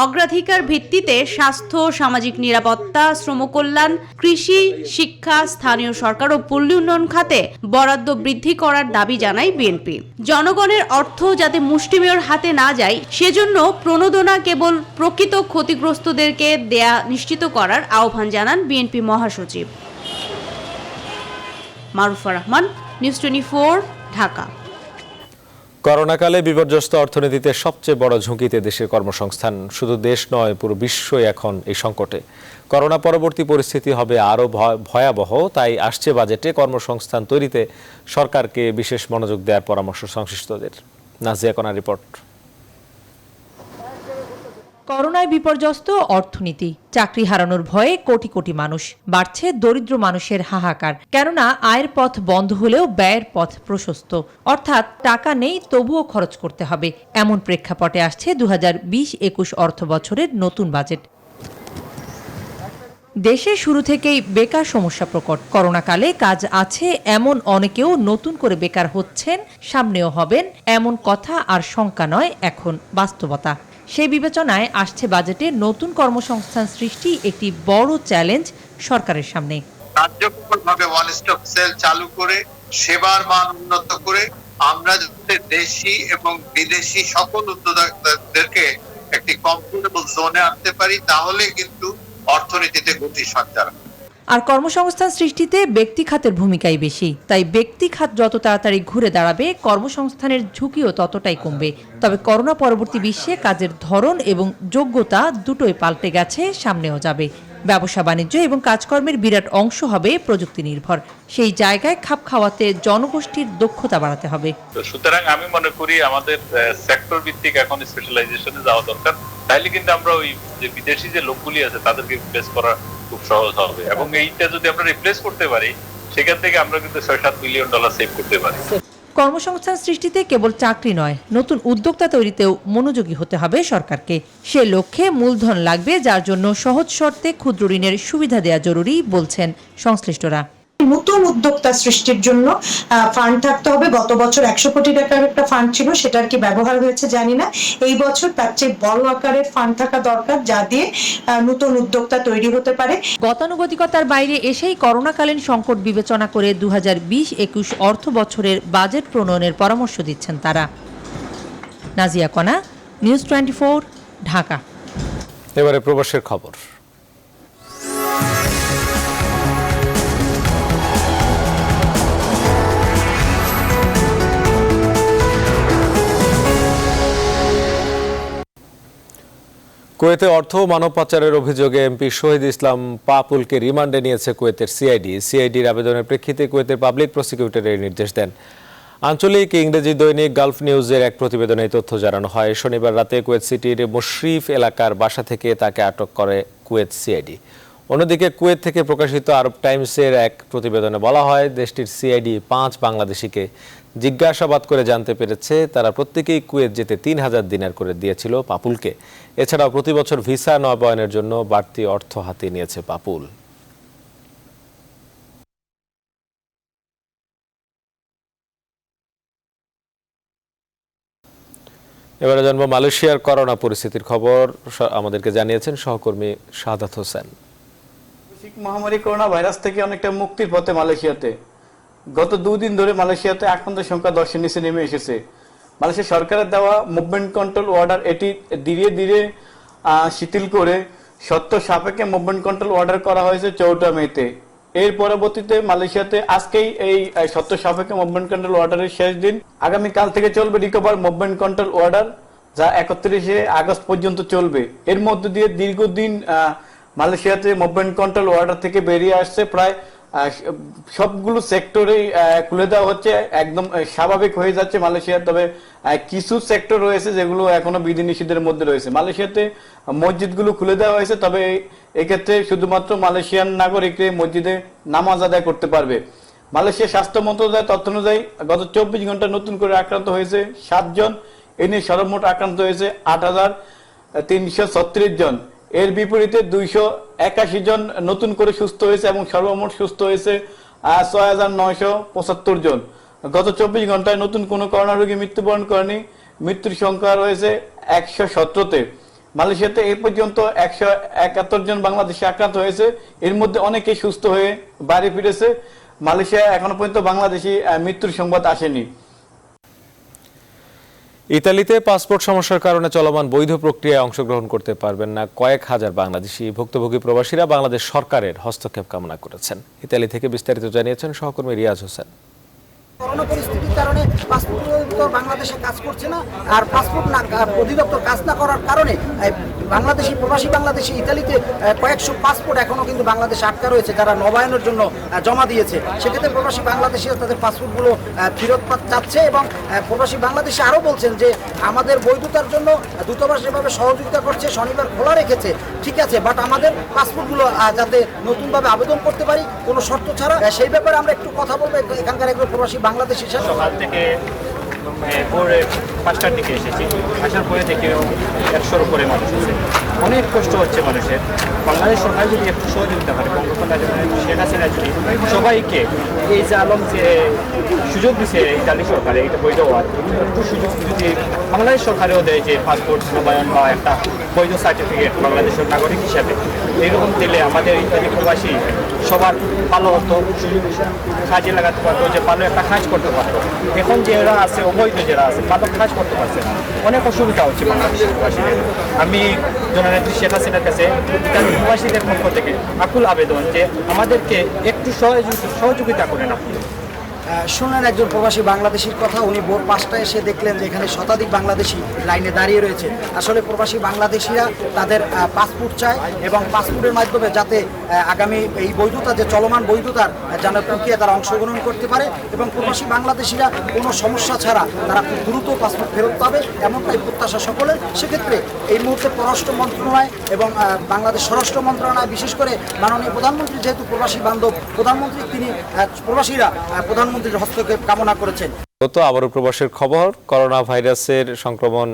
অগ্রাধিকার ভিত্তিতে স্বাস্থ্য, সামাজিক নিরাপত্তা, শ্রম কল্যাণ, কৃষি, শিক্ষা, স্থানীয় সরকার ও পল্লী উন্নয়ন খাতে বরাদ্দ বৃদ্ধি করার দাবি জানায় বিএনপি। জনগণের অর্থ যাতে মুষ্টিমেয়র হাতে না যায় সেজন্য প্রণোদনা কেবল প্রকৃত ক্ষতিগ্রস্তদেরকে দেয়া নিশ্চিত করার আহ্বান জানান বিএনপি মহাসচিব। মারুফা রহমান, নিউজ 24, ঢাকা। করোনাকালে বিপর্যস্ত অর্থনীতিতে সবচেয়ে বড় ঝুঁকিতে দেশের কর্মসংস্থান। শুধু দেশ নয়, পুরো বিশ্বই এখন এই সংকটে। করোনা পরবর্তী পরিস্থিতি হবে আরও ভয়াবহ। তাই আসছে বাজেটে কর্মসংস্থান তৈরিতে সরকারকে বিশেষ মনোযোগ দেওয়ার পরামর্শ সংশ্লিষ্টদের। নাজিয়া কোনা রিপোর্ট। করোনায় বিপর্যস্ত অর্থনীতি, চাকরি হারানোর ভয়ে কোটি কোটি মানুষ, বাড়ছে দরিদ্র মানুষের হাহাকার। কেননা আয়ের পথ বন্ধ হলেও ব্যয়ের পথ প্রশস্ত, অর্থাৎ টাকা নেই তবুও খরচ করতে হবে। এমন প্রেক্ষাপটে আসছে 2020-21 অর্থ বছরের নতুন বাজেট। দেশে শুরু থেকেই বেকার সমস্যা প্রকট। করোনাকালে কাজ আছে এমন অনেকেও নতুন করে বেকার হচ্ছেন, সামনেও হবেন, এমন কথা আর শঙ্কা নয়, এখন বাস্তবতা। সেই বিবেচনায় আসছে বাজেটে নতুন কর্মসংস্থান সৃষ্টি একটি বড় চ্যালেঞ্জ সরকারের সামনে। কার্যকরভাবে ওয়ান স্টপ সেল চালু করে সেবার মান উন্নত করে আমরা যাতে দেশি এবং বিদেশি সকল উদ্যোক্তাদেরকে একটি কমফোর্টেবল জোনে আনতে পারি, তাহলে কিন্তু অর্থনীতিতে গতি সঞ্চার। আর কর্মসংস্থান সৃষ্টিতে ব্যক্তি খাতের ভূমিকাই বেশি। তাই ব্যক্তি খাত যত তাড়াতাড়ি ঘুরে দাঁড়াবে, কর্মসংস্থানের ঝুঁকিও ততটাই কমবে। তবে করোনা পরবর্তী বিশ্বে কাজের ধরন এবং যোগ্যতা দুটোই পাল্টে গেছে, সামনেও যাবে। ব্যবসা বাণিজ্য এবং কাজকর্মের বিরাট অংশ হবে প্রযুক্তি নির্ভর। সেই জায়গায় খাপ খাওয়াতে জনগোষ্ঠীর দক্ষতা বাড়াতে হবে। সুতরাং আমি মনে করি আমাদের সেক্টর ভিত্তিক এখন স্পেশালাইজেশনে যাওয়া দরকার। তাইলে কিন্তু আমরা ওই যে বিদেশি যে লোকগুলি আছে তাদেরকে রিপ্লেস করা খুব সহজ হবে, এবং এইটা যদি আমরা রিপ্লেস করতে পারি সেখান থেকে আমরা কিন্তু $6-7 বিলিয়ন সেভ করতে পারি। কর্মসংস্থান সৃষ্টিতে কেবল চাকরি নয়, নতুন উদ্যোক্তা তৈরিতেও মনোযোগী হতে হবে সরকারকে। সে লক্ষ্যে মূলধন লাগবে, যার জন্য সহজ শর্তে ক্ষুদ্র ঋণের সুবিধা দেওয়া জরুরি বলছেন সংশ্লিষ্টরা। নতুন উদ্যোক্তা সৃষ্টির জন্য ফান্ড থাকতে হবে। গত বছর 100 কোটি টাকার একটা ফান্ড ছিল, সেটার কি ব্যবহার হয়েছে জানি না। এই বছর তার চেয়ে বড় আকারের ফান্ড থাকা দরকার, যা দিয়ে নতুন উদ্যোক্তা তৈরি হতে পারে। গতানুগতিকতার বাইরে এসেই করোনাকালীন সংকট বিবেচনা করে 2020-21 অর্থ বছরের বাজেট প্রণয়নের পরামর্শ দিচ্ছেন তারা। নাজিয়া কোনা, নিউজ 24, ঢাকা। এবারে প্রবাসের খবর। কুয়েতে অর্থ ও মানব পাচারের অভিযোগে এমপি শহীদ ইসলাম পাপুলকে রিমান্ডে নিয়েছে কুয়েতের সিআইডির আবেদনের প্রেক্ষিতে কুয়েতের পাবলিক প্রসিকিউটর এই নির্দেশ দেন। আঞ্চলিক ইংরেজি দৈনিক গালফ নিউজের এক প্রতিবেদনে এই তথ্য জানানো হয়। শনিবার রাতে কুয়েত সিটির মুশরিফ এলাকার বাসা থেকে তাকে আটক করে কুয়েত সিআইডি। অন্যদিকে কুয়েত থেকে প্রকাশিত আরব টাইমসের এক প্রতিবেদনে বলা হয়, দেশটির সিআইডি 5 বাংলাদেশিকে জিজ্ঞাসাবাদ করে জানতে পেরেছে তারা প্রত্যেকেই কুয়েত যেতে 3000 দিনার করে দিয়েছিল পাপুলকে। এছাড়াও প্রতি বছর ভিসা নবায়নের জন্য বাড়তি অর্থ হাতে নিয়েছে পাপুল। এবারে জানবো মালয়েশিয়ার করোনা পরিস্থিতির খবর। আমাদেরকে জানিয়েছেন সহকর্মী শাহাদাত হোসেন। মহামারী করোনা ভাইরাস থেকে অনেকটা মুক্তির পথে মালয়েশিয়াতে। গত 2 দিন ধরে মালয়েশিয়াতে আক্রান্তের সংখ্যা 10-এর নিচে নেমে এসেছে। মালয়েশিয়া সরকারের দেওয়া মুভমেন্ট কন্ট্রোল অর্ডার এটি ধীরে ধীরে শিথিল করে শর্ত সাপেক্ষে মুভমেন্ট কন্ট্রোল অর্ডার করা হয়েছে 14 মেতে। এর পরবর্তীতে মালয়েশিয়াতে আজকেই এই শর্ত সাপেক্ষে মুভমেন্ট কন্ট্রোল অর্ডারের শেষ দিন। আগামীকাল থেকে চলবে রিকভার মুভমেন্ট কন্ট্রোল অর্ডার, যা 31শে আগস্ট পর্যন্ত চলবে। এর মধ্য দিয়ে দীর্ঘদিন মালয়েশিয়াতে মুভমেন্ট কন্ট্রোল অর্ডার থেকে বেরিয়ে আসছে। প্রায় সবগুলো সেক্টরেই খুলে দেওয়া হচ্ছে, একদম স্বাভাবিক হয়ে যাচ্ছে মালয়েশিয়া। তবে কিছু সেক্টর রয়েছে যেগুলো এখনো বিধিনিষেধের মধ্যে রয়েছে। মালয়েশিয়াতে মসজিদগুলো খুলে দেওয়া হয়েছে, তবে এক্ষেত্রে শুধুমাত্র মালয়েশিয়ান নাগরিকরা মসজিদে নামাজ আদায় করতে পারবে। মালয়েশিয়া স্বাস্থ্য মন্ত্রণালয়ের তথ্য অনুযায়ী গত 24 ঘন্টা নতুন করে আক্রান্ত হয়েছে 7 জন। এ নিয়ে সর্বমোট আক্রান্ত হয়েছে 8336 জন। এর বিপরীতে 281 জন নতুন করে সুস্থ হয়েছে এবং সর্বমোট সুস্থ হয়েছে 6975 জন। গত 24 ঘন্টায় নতুন কোনো করোনা রোগী মৃত্যুবরণ করেনি। মৃত্যুর সংখ্যা রয়েছে 117-তে। মালয়েশিয়াতে এই পর্যন্ত 171 জন বাংলাদেশি আক্রান্ত হয়েছে। এর মধ্যে অনেকেই সুস্থ হয়ে বাড়ি ফিরেছে। মালয়েশিয়ায় এখনো পর্যন্ত বাংলাদেশি মৃত্যুর সংবাদ আসেনি। ইতালিতে পাসপোর্ট সমস্যার কারণে চলমান বৈধ প্রক্রিয়ায় অংশগ্রহণ করতে পারবেন না কয়েক হাজার বাংলাদেশি ভুক্তভোগী প্রবাসীরা বাংলাদেশ সরকারের হস্তক্ষেপ কামনা করেছেন। ইতালি থেকে বিস্তারিত জানিয়েছেন সহকর্মী রিয়াজ হোসেন। করোনা পরিস্থিতির কারণে পাসপোর্ট অধিদপ্তর বাংলাদেশে কাজ করছে না, আর পাসপোর্ট অধিদপ্তর কাজ না করার কারণে প্রবাসী বাংলাদেশি ইতালিতে কয়েকশো পাসপোর্ট এখনো কিন্তু বাংলাদেশে আটকা রয়েছে, যারা নবায়নের জন্য জমা দিয়েছে। সেক্ষেত্রে প্রবাসী বাংলাদেশিরা তাদের পাসপোর্টগুলো ফেরত চাচ্ছে এবং প্রবাসী বাংলাদেশি আরও বলছেন যে আমাদের বৈধতার জন্য দূতাবাস যেভাবে সহযোগিতা করছে, শনিবার খোলা রেখেছে, ঠিক আছে, বাট আমাদের পাসপোর্টগুলো যাতে নতুনভাবে আবেদন করতে পারি কোনো শর্ত ছাড়া, সেই ব্যাপারে আমরা একটু কথা বলবো এখানকার একজন প্রবাসী বাংলাদেশি। সকাল থেকে ভোরে 5টার দিকে এসেছি, আসার পরে দেখি 100-র উপরে মানুষ আছে। অনেক কষ্ট হচ্ছে মানুষের। বাংলাদেশ সরকার যদি একটু সহযোগিতা করে, শেখ হাসিনা যদি সবাইকে এই যে আলম যে সুযোগ দিচ্ছে ইতালি সরকারে এটা বৈধ হওয়ার, একটু সুযোগ যদি বাংলাদেশ সরকারেও দেয় যে পাসপোর্ট নবায়ন বা একটা বৈধ সার্টিফিকেট বাংলাদেশের নাগরিক হিসাবে, এইরকম দিলে আমাদের ইতালি প্রবাসী সবার ভালো হতো, সুযোগ কাজে লাগাতে পারতো, যে ভালো একটা কাজ করতে পারতো। এখন যারা আছে অবৈধ যারা আছে ভালো কাজ করতে পারছে না, অনেক অসুবিধা হচ্ছে বাংলাদেশের প্রবাসীদের। আমি জননেত্রী শেখ হাসিনার কাছে ইতালি প্রবাসীদের পক্ষ থেকে আকুল আবেদন যে আমাদেরকে একটু সহযোগিতা করেন আপনি। শুনলেন একজন প্রবাসী বাংলাদেশির কথা। উনি ভোর 5টায় এসে দেখলেন যে এখানে শতাধিক বাংলাদেশি লাইনে দাঁড়িয়ে রয়েছে। আসলে প্রবাসী বাংলাদেশিরা তাদের পাসপোর্ট চায় এবং পাসপোর্টের মাধ্যমে যাতে আগামী এই বৈধতা যে চলমান বৈধতার যেন প্রক্রিয়া তারা অংশগ্রহণ করতে পারে এবং প্রবাসী বাংলাদেশিরা কোনো সমস্যা ছাড়া তারা খুব দ্রুত পাসপোর্ট ফেরত পাবে, এমনটাই প্রত্যাশা সকলের। সেক্ষেত্রে এই মুহূর্তে পররাষ্ট্র মন্ত্রণালয় এবং বাংলাদেশ স্বরাষ্ট্র মন্ত্রণালয়, বিশেষ করে মাননীয় প্রধানমন্ত্রী যেহেতু প্রবাসী বান্ধব প্রধানমন্ত্রী, তিনি প্রবাসীরা প্রধানমন্ত্রীর হস্তক্ষেপ কামনা করেছেন। আবারও প্রবাসের খবর। করোনা ভাইরাসের সংক্রমণ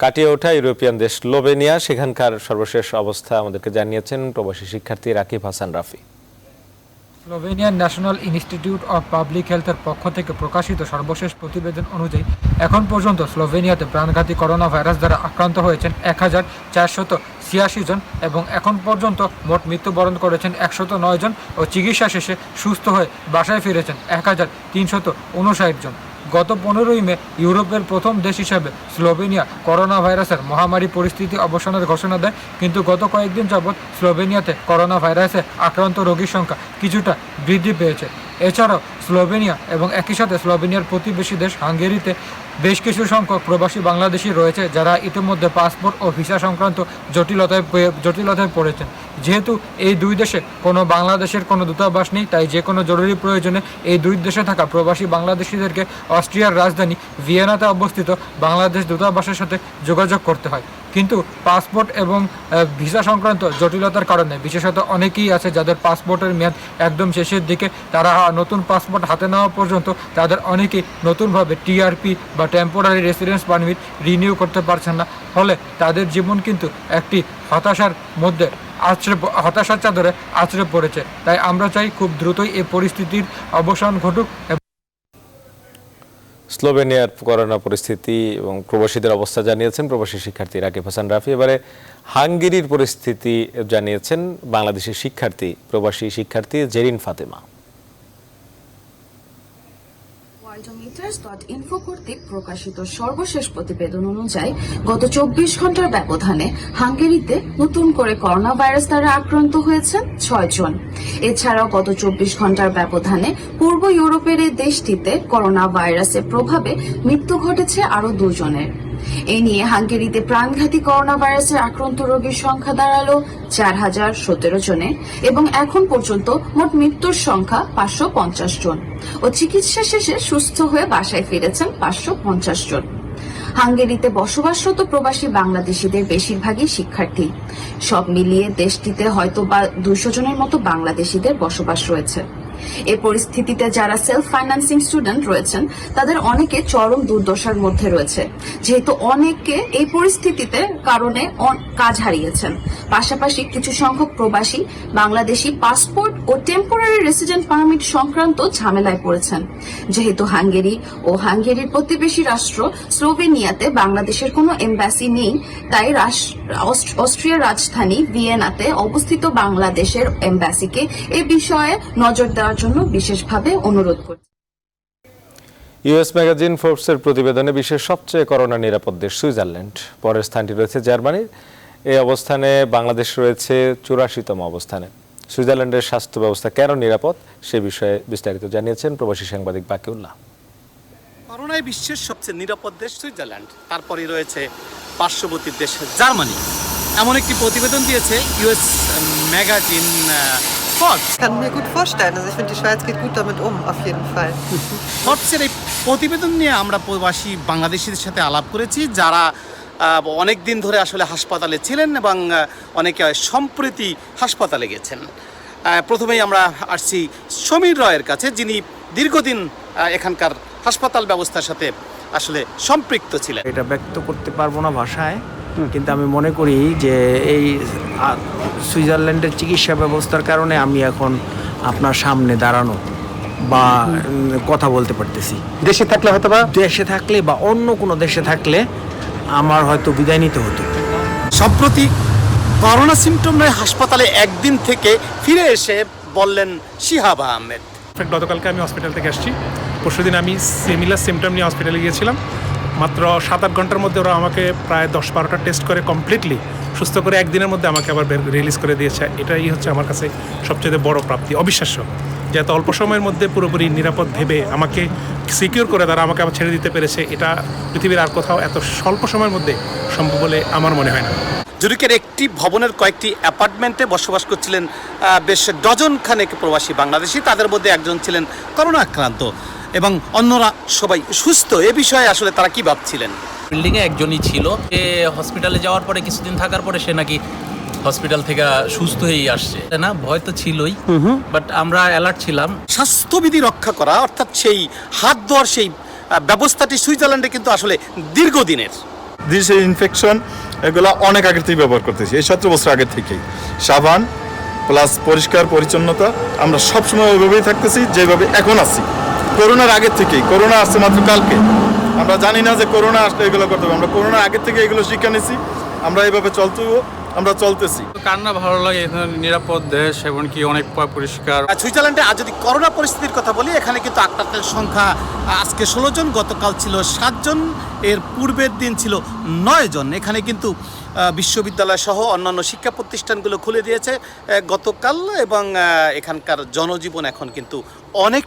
কাটিয়ে ওঠা ইউরোপিয়ান দেশ স্লোভেনিয়া, সেখানকার সর্বশেষ অবস্থা আমাদেরকে জানিয়েছেন প্রবাসী শিক্ষার্থী রাকিব হাসান রাফি। স্লোভেনিয়ার ন্যাশনাল ইনস্টিটিউট অব পাবলিক হেলথের পক্ষ থেকে প্রকাশিত সর্বশেষ প্রতিবেদন অনুযায়ী এখন পর্যন্ত স্লোভেনিয়াতে প্রাণঘাতী করোনা ভাইরাস দ্বারা আক্রান্ত হয়েছেন 1486 জন এবং এখন পর্যন্ত মোট মৃত্যুবরণ করেছেন 109 জন ও চিকিৎসা শেষে সুস্থ হয়ে বাসায় ফিরেছেন 1359 জন। গত 15 মে ইউরোপের প্রথম দেশ হিসাবে স্লোভেনিয়া করোনা ভাইরাসের মহামারী পরিস্থিতি অবসানের ঘোষণা দেয়, কিন্তু গত কয়েকদিন যাবৎ স্লোভেনিয়াতে করোনা ভাইরাসে আক্রান্ত রোগীর সংখ্যা কিছুটা বৃদ্ধি পেয়েছে। এছাড়াও স্লোভেনিয়া এবং একই সাথে স্লোভেনিয়ার প্রতিবেশী দেশ হাঙ্গেরিতে বেশ কিছু সংখ্যক প্রবাসী বাংলাদেশি রয়েছে যারা ইতিমধ্যে পাসপোর্ট ও ভিসা সংক্রান্ত জটিলতায় পড়েছেন। যেহেতু এই দুই দেশে কোনো বাংলাদেশের কোনো দূতাবাস নেই, তাই যে কোনো জরুরি প্রয়োজনে এই দুই দেশে থাকা প্রবাসী বাংলাদেশিদেরকে অস্ট্রিয়ার রাজধানী ভিয়েনাতে অবস্থিত বাংলাদেশ দূতাবাসের সাথে যোগাযোগ করতে হয়। কিন্তু পাসপোর্ট এবং ভিসা সংক্রান্ত জটিলতার কারণে বিশেষত অনেকেই আছে যাদের পাসপোর্টের মেয়াদ একদম শেষের দিকে, তারা নতুন পাসপোর্ট হাতে নেওয়া পর্যন্ত তাদের অনেকেই নতুনভাবে টিআরপি বা টেম্পোরারি রেসিডেন্স পারমিট রিনিউ করতে পারছেন না। ফলে তাদের জীবন কিন্তু একটি হতাশার চাদরে আছড়ে পড়েছে। তাই আমরা চাই খুব দ্রুতই এই পরিস্থিতির অবসান ঘটুক। স্লোভেনিয়ার করোনা পরিস্থিতি এবং প্রবাসীদের অবস্থা জানিয়েছেন প্রবাসী শিক্ষার্থী রাকিব হাসান রাফি। এবারে হাঙ্গেরির পরিস্থিতি জানিয়েছেন বাংলাদেশের প্রবাসী শিক্ষার্থী জেরিন ফাতেমা। ওয়ার্ল্ডোমিটার্স.ইনফো কর্তৃক প্রকাশিত সর্বশেষ প্রতিবেদন অনুযায়ী গত 24 ঘন্টার ব্যবধানে হাঙ্গেরিতে নতুন করে করোনা ভাইরাস দ্বারা আক্রান্ত হয়েছেন 6 জন। এছাড়াও গত 24 ঘন্টার ব্যবধানে পূর্ব ইউরোপের এই দেশটিতে করোনা ভাইরাসের প্রভাবে মৃত্যু ঘটেছে আরও 2 জনের। এ নিয়ে হাঙ্গেরিতে প্রাণঘাতী করোনা ভাইরাসের আক্রান্ত রোগীর সংখ্যা দাঁড়ালো 4017 জনে এবং এখন পর্যন্ত মোট মৃত্যুর সংখ্যা 550 জন ও চিকিৎসা শেষে সুস্থ হয়ে বাসায় ফিরেছেন 550 জন। হাঙ্গেরিতে বসবাসরত প্রবাসী বাংলাদেশিদের বেশিরভাগই শিক্ষার্থী। সব মিলিয়ে দেশটিতে হয়তো বা 200 জনের মতো বাংলাদেশিদের বসবাস রয়েছে। এই পরিস্থিতিতে যারা সেলফ ফাইন্যান্সিং স্টুডেন্ট রয়েছেন তাদের অনেকে চরম দুর্দশার মধ্যে রয়েছে, যেহেতু অনেকে এই পরিস্থিতিতে কারণে কাজ হারিয়েছেন। পাশাপাশি কিছু সংখ্যক প্রবাসী বাংলাদেশি পাসপোর্ট ও টেম্পোরারি রেসিডেন্ট পারমিট সংক্রান্ত ঝামেলায় পড়েছেন। যেহেতু হাঙ্গেরি ও হাঙ্গেরির প্রতিবেশী রাষ্ট্র স্লোভেনিয়াতে বাংলাদেশের কোনো এম্বাসি নেই, তাই অস্ট্রিয়ার রাজধানী ভিয়েনাতে অবস্থিত বাংলাদেশের এম্বাসিকে এ বিষয়ে নজর দেওয়ার জন্য বিশেষভাবে অনুরোধ করছি। ইউএস ম্যাগাজিন ফোর্বসের প্রতিবেদনে বিশ্বের সবচেয়ে করোনা নিরাপদ দেশ সুইজারল্যান্ড, পরের স্থানটি রয়েছে জার্মানির। এই অবস্থানে বাংলাদেশ রয়েছে 84তম অবস্থানে। সুইজারল্যান্ডের স্বাস্থ্য ব্যবস্থা কেন নিরাপদ সে বিষয়ে বিস্তারিত জানিয়েছেন প্রবাসী সাংবাদিক বাকিউল্লাহ। করোনায় বিশ্বের সবচেয়ে নিরাপদ দেশ সুইজারল্যান্ড, তারপরে রয়েছে পার্শ্ববর্তী দেশ জার্মানি। এমন একটি প্রতিবেদন দিয়েছে US magazine Ich kann mir gut vorstellen, also ich finde, die Schweiz geht gut damit auf jeden Fall. ফোর্বসের এই প্রতিবেদন নিয়ে আমরা প্রবাসী বাংলাদেশিদের সাথে আলাপ করেছি, যারা অনেক দিন ধরে আসলে হাসপাতালে ছিলেন এবং অনেকে সম্প্রতি হাসপাতালে গেছেন। প্রথমেই আমরা আসছি সমীর রয়ের কাছে, যিনি দীর্ঘদিন এখানকার হাসপাতাল ব্যবস্থার সাথে আসলে সম্পৃক্ত ছিলেন। এটা ব্যক্ত করতে পারবো না ভাষায়, কিন্তু আমি মনে করি যে এই সুইজারল্যান্ডের চিকিৎসা ব্যবস্থার কারণে আমি এখন আপনার সামনে দাঁড়ানো বা কথা বলতে পারতেছি। দেশে থাকলে বা অন্য কোনো দেশে থাকলে আমার হয়তো বিদায় নিতে হতো। সম্প্রতি করোনা সিমটম নিয়ে হাসপাতালে একদিন থেকে ফিরে এসে বললেন শিহাব আহমেদ। গতকালকে আমি হসপিটাল থেকে আসছি, পরশুদিন আমি সিমিলার সিমটম নিয়ে হসপিটালে গিয়েছিলাম। মাত্র 7-8 ঘন্টার মধ্যে ওরা আমাকে প্রায় 10-12টা টেস্ট করে কমপ্লিটলি সুস্থ করে একদিনের মধ্যে আমাকে আবার রিলিজ করে দিয়েছে। এটাই হচ্ছে আমার কাছে সবচেয়ে বড় প্রাপ্তি, অবিশ্বাস্য যে এত অল্প সময়ের মধ্যে পুরোপুরি নিরাপদ ভেবে আমাকে সিকিউর করে তারা আমাকে আবার ছেড়ে দিতে পেরেছে। এটা পৃথিবীর আর কোথাও এত স্বল্প সময়ের মধ্যে সম্ভব বলে আমার মনে হয় না। জুরিকের একটি ভবনের কয়েকটি অ্যাপার্টমেন্টে বসবাস করছিলেন বেশ ডজন খানেক প্রবাসী বাংলাদেশি। তাদের মধ্যে একজন ছিলেন করোনা আক্রান্ত এবং অন্যরা সবাই সুস্থ। এ বিষয়ে আসলে তারা কি ভাবছিলেন? বিল্ডিংয়ে একজনই ছিল, সে হসপিটালে যাওয়ার পরে কিছুদিন থাকার পরে সে নাকি হসপিটাল থেকে সুস্থ হয়েই আসছে। না, ভয় তো ছিলই, বাট আমরা অ্যালার্ট ছিলাম। স্বাস্থ্যবিধি রক্ষা করা অর্থাৎ সেই হাত ধোয়ার সেই ব্যবস্থাটি সুইজারল্যান্ডে কিন্তু আসলে দীর্ঘদিনের। দেশে ইনফেকশন এগুলো অনেক আগের থেকে ব্যবহার করতেছি, এই 17 বছর আগের থেকেই। সাবান প্লাস পরিষ্কার পরিচ্ছন্নতা আমরা সবসময় ওইভাবেই থাকতেছি যেভাবে এখন আছি। করোনার আগের থেকেই, করোনা আসছে মাত্র কালকে, আমরা জানি না যে করোনা আসলে এগুলো করতে হবে। আমরা করোনার আগের থেকে এগুলো শিক্ষা নিয়েছি, আমরা এইভাবে আমরা চলতেছি। কার না ভালো লাগে, নিরাপদ দেশ এবং কি অনেক পরিষ্কার। সুইজারল্যান্ডে আজ যদি করোনা পরিস্থিতির কথা বলি, এখানে কিন্তু আক্রান্তের সংখ্যা আজকে 16 জন, গতকাল ছিল 7 জন, এর পূর্বের দিন ছিল 9 জন। এখানে কিন্তু বিশ্ববিদ্যালয় সহ অন্যান্য শিক্ষা প্রতিষ্ঠানগুলো খুলে দিয়েছে গতকাল এবং এখানকার জনজীবন এখন কিন্তু অনেক।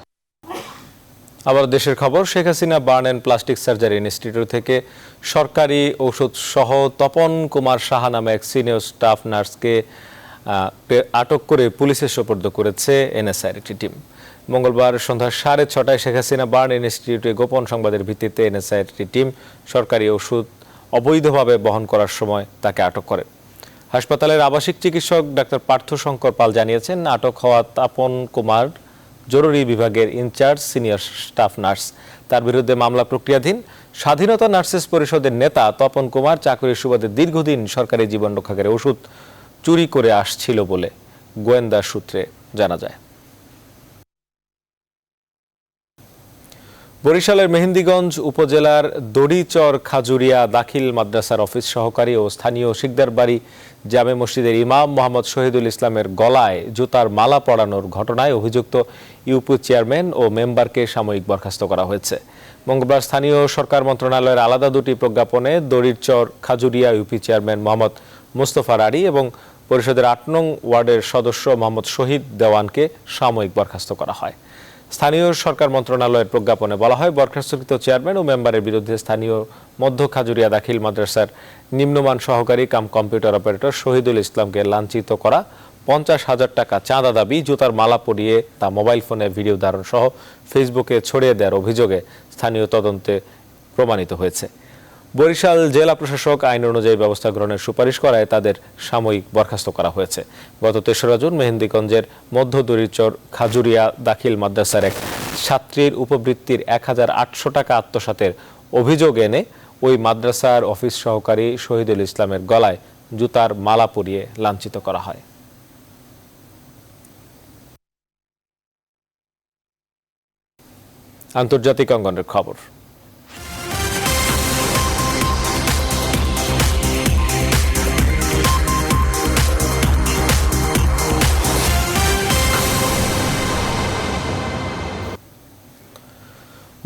আবার দেশের খবর, Sheikh Hasina burn and plastic surgery institute থেকে সরকারি ঔষধ সহ তপন কুমার সাহা নামে এক সিনিয়র স্টাফ নার্সকে আটক করে পুলিশের সোপর্দ করেছে এনএসআইর একটি টিম। মঙ্গলবার সন্ধ্যা 6:30 শেখ হাসিনা বার্ন ইনস্টিটিউটে গোপন সংবাদের ভিত্তিতে এনএসআইর একটি টিম সরকারি ওষুধ অবৈধভাবে বহন করার সময় তাকে আটক করে। হাসপাতালের আবাসিক চিকিৎসক ডাক্তার পার্থ শঙ্কর পাল জানিয়েছেন, আটক হওয়া তপন কুমার জরুরি বিভাগের ইনচার্জ সিনিয়র স্টাফ নার্স। তার বিরুদ্ধে মামলা প্রক্রিয়াধীন। স্বাধীনতা নার্সেস পরিষদের নেতা তপন কুমার চাকরির সুবাদে দীর্ঘদিন সরকারি জীবন রক্ষাকারী ওষুধ চুরি করে আসছিল বলে গোয়েন্দা সূত্রে জানা যায়। বরিশালের মেহেন্দিগঞ্জ উপজেলার দড়িচর খাজুরিয়া দাখিল মাদ্রাসার অফিস সহকারী ও স্থানীয় শিকদারবাড়ি জামে মসজিদের ইমাম মোহাম্মদ শহীদুল ইসলামের গলায় জুতার মালা পরানোর ঘটনায় অভিযুক্ত ইউপি চেয়ারম্যান ও মেম্বারকে সাময়িক বরখাস্ত করা হয়েছে। মঙ্গলবার স্থানীয় সরকার মন্ত্রণালয়ের আলাদা দুটি প্রজ্ঞাপনে দড়িচর খাজুরিয়া ইউপি চেয়ারম্যান মোহাম্মদ মুস্তফা রাড়ি এবং পরিষদের 8 নং ওয়ার্ডের সদস্য মোহাম্মদ শহীদ দেওয়ানকে সাময়িক বরখাস্ত করা হয়। স্থানীয় সরকার মন্ত্রণালয়ের প্রজ্ঞাপনে বলা হয়, বরখাস্তকৃত চেয়ারম্যান ও মেম্বারের বিরুদ্ধে স্থানীয় মধ্য খাজুরিয়া দাখিল মাদ্রাসার নিম্নমান সহকারী কাম কম্পিউটার অপারেটর শহীদুল ইসলামকে লাঞ্ছিত করা, 50,000 টাকা চাঁদা দাবি, জুতার মালা পরিয়ে তা মোবাইল ফোনে ভিডিও ধারণ সহ ফেসবুকে ছড়িয়ে দেওয়ার অভিযোগে স্থানীয় তদন্তে প্রমাণিত হয়েছে। বরিশাল জেলা প্রশাসক আইন অনুযায়ী ব্যবস্থা গ্রহণের সুপারিশ করায় তাদের সাময়িক বরখাস্ত করা হয়েছে। গত 3রা জুন মেহেন্দিগঞ্জের মধ্য দড়িচর খাজুরিয়া দাখিল মাদ্রাসার এক ছাত্রীর উপবৃত্তির 1,800 টাকা আত্মসাতের অভিযোগ এনে ওই মাদ্রাসার অফিস সহকারী শহীদুল ইসলামের গলায় জুতার মালা পরিয়ে লাঞ্ছিত করা হয়। আন্তর্জাতিক অঙ্গনের খবর।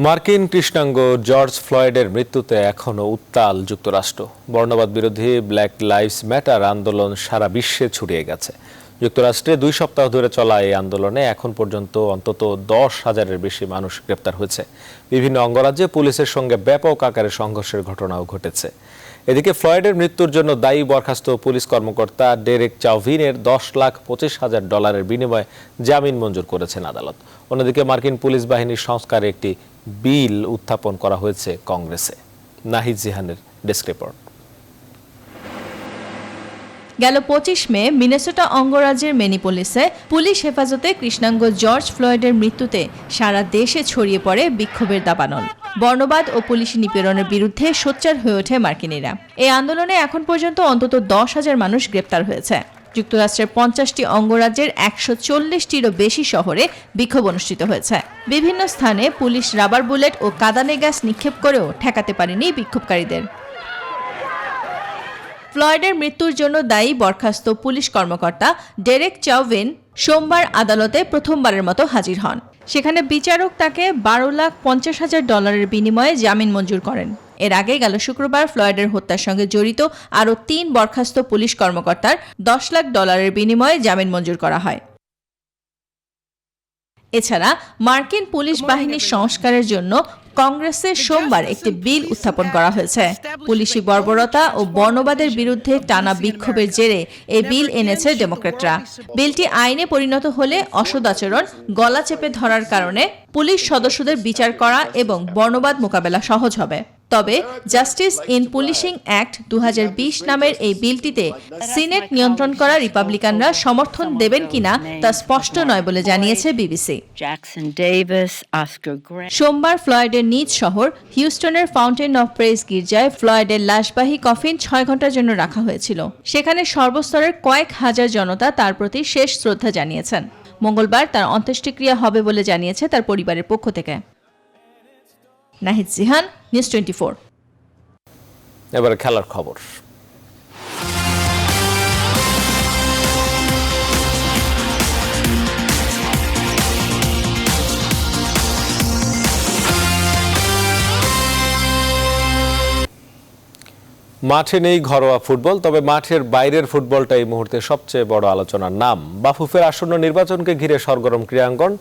মার্কিন কৃষ্ণাঙ্গ জর্জ ফ্লয়েডের মৃত্যুতে এখনও উত্তাল যুক্তরাষ্ট্র। বর্ণবাদ বিরোধী ব্ল্যাক লাইভস ম্যাটার আন্দোলন সারা বিশ্বে ছড়িয়ে গেছে। যুক্তরাষ্ট্রে 2 সপ্তাহ ধরে চলা এই আন্দোলনে এখন পর্যন্ত অন্তত 10,000-এর বেশি মানুষ গ্রেপ্তার হয়েছে। বিভিন্ন অঙ্গরাজ্যে পুলিশের সঙ্গে ব্যাপক আকারে সংঘর্ষের ঘটনাও ঘটেছে। এদিকে ফ্লয়েডের মৃত্যুর জন্য দায়ী বরখাস্ত পুলিশ কর্মকর্তা ডেরেক চাউভিনের $10,25,000 বিনিময়ে জামিন মঞ্জুর করেছেন আদালত। অন্যদিকে মার্কিন পুলিশ বাহিনীর সংস্কারে একটি বিল উত্থাপন করা হয়েছে কংগ্রেসে। নাহিদ জিহানের ডেস্ক রিপোর্ট। গেল 25 মে মিনেসোটা অঙ্গরাজ্যের মিনিপোলিসে পুলিশ হেফাজতে কৃষ্ণাঙ্গ জর্জ ফ্লয়েডের মৃত্যুতে সারা দেশে ছড়িয়ে পড়ে বিক্ষোভের দাবানল। বর্ণবাদ ও পুলিশি নিপীড়নের বিরুদ্ধে সোচ্চার হয়ে ওঠে মার্কিনীরা। এই আন্দোলনে এখন পর্যন্ত অন্তত 10,000 মানুষ গ্রেপ্তার হয়েছে। যুক্তরাষ্ট্রের 50টি অঙ্গরাজ্যের 140টিরও বেশি শহরে বিক্ষোভ অনুষ্ঠিত হয়েছে। বিভিন্ন স্থানে পুলিশ রাবার বুলেট ও কাঁদানে গ্যাস নিক্ষেপ করেও ঠেকাতে পারেনি বিক্ষোভকারীদের। ফ্লয়েডের মৃত্যুর জন্য দায়ী বরখাস্ত পুলিশ কর্মকর্তা ডেরেক চাউভিন সোমবার আদালতে প্রথমবারের মতো হাজির হন। সেখানে বিচারক তাকে $12,50,000 বিনিময়ে জামিন মঞ্জুর করেন। এর আগে গেল শুক্রবার ফ্লয়েডের হত্যার সঙ্গে জড়িত আরও 3 বরখাস্ত পুলিশ কর্মকর্তার $10,00,000 বিনিময়ে জামিন মঞ্জুর করা হয়। এছাড়া মার্কিন পুলিশ বাহিনীর সংস্কারের জন্য কংগ্রেসে সোমবার একটি বিল উত্থাপন করা হয়েছে। পুলিশি বর্বরতা ও বর্ণবাদের বিরুদ্ধে টানা বিক্ষোভের জেরে এই বিল এনেছে ডেমোক্র্যাটরা। বিলটি আইনে পরিণত হলে অসদাচরণ, গলা চেপে ধরার কারণে পুলিশ সদস্যদের বিচার করা এবং বর্ণবাদ মোকাবেলা সহজ হবে। তবে জাস্টিস ইন পুলিশিং অ্যাক্ট 2020 নামের এই বিলটিতে সিনেট নিয়ন্ত্রণ করা রিপাবলিকানরা সমর্থন দেবেন কিনা তা স্পষ্ট নয় বলে জানিয়েছে বিবিসি। সোমবার ফ্লয়েডের নিজ শহর হিউস্টনের ফাউন্টেন অফ প্রেস গির্জায় ফ্লয়েডের লাশবাহী কফিন 6 ঘন্টার জন্য রাখা হয়েছিল। সেখানে সর্বস্তরের কয়েক হাজার জনতা তার প্রতি শেষ শ্রদ্ধা জানিয়েছেন। মঙ্গলবার তার অন্ত্যেষ্টিক্রিয়া হবে বলে জানিয়েছে তার পরিবারের পক্ষ থেকে। নাহিদ জিহান, নিউজ 24। এবারে খেলার খবর। মাঠে নেই ঘরোয়া ফুটবল, তবে মাঠের বাইরের ফুটবলটা এই মুহূর্তে সবচেয়ে বড় আলোচনার নাম। বাফুফের আসন্ন নির্বাচনকে ঘিরে সরগরম ক্রীড়াঙ্গন।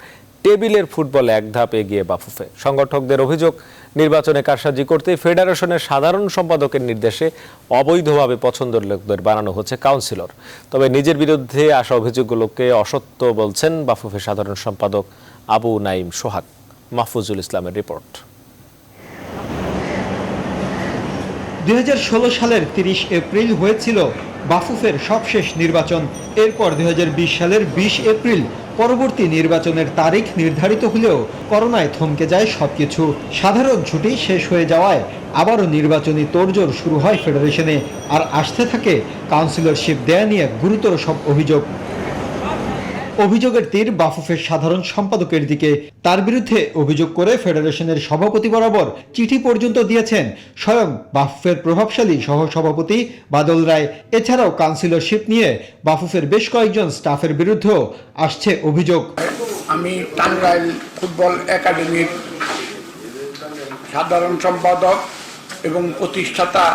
টেবিলের ফুটবলে এক ধাপ এগিয়ে বাফুফে। সংগঠকদের অভিযোগ, নির্বাচনে কারসাজি করতে ফেডারেশনের সাধারণ সম্পাদকের নির্দেশে অবৈধভাবে পছন্দের লোকদের বানানো হচ্ছে কাউন্সিলর। তবে নিজের বিরুদ্ধে আসা অভিযোগগুলোকে অসত্য বলছেন বাফুফের সাধারণ সম্পাদক আবু নাইম সোহাগ। মাহফুজুল ইসলামের রিপোর্ট। 2016 সালের 30 এপ্রিল হয়েছিল বাফুফের সবশেষ নির্বাচন। এরপর 2020 সালের 20 এপ্রিল পরবর্তী নির্বাচনের তারিখ নির্ধারিত হলেও করোনায় থমকে যায় সবকিছু। সাধারণ ছুটি শেষ হয়ে যাওয়ায় আবারও নির্বাচনী তোড়জোড় শুরু হয় ফেডারেশনে। আর আসতে থাকে কাউন্সিলরশিপ দেয়া নিয়ে গুরুতর সব অভিযোগ। অভিযোগের তীর বাফুফের সাধারণ সম্পাদকের দিকে। তার বিরুদ্ধে অভিযোগ করে ফেডারেশনের সভাপতি বরাবর চিঠি পর্যন্ত দিয়েছেন স্বয়ং বাফুফের প্রভাবশালী সহসভাপতি বাদল রায়। এছাড়াও কাউন্সিলরশিপ নিয়ে বাফুফের বেশ কয়েকজন স্টাফের বিরুদ্ধেও আসছে অভিযোগ। আমি টাঙ্গাইল ফুটবল একাডেমির সাধারণ সম্পাদক এবং প্রতিষ্ঠাতা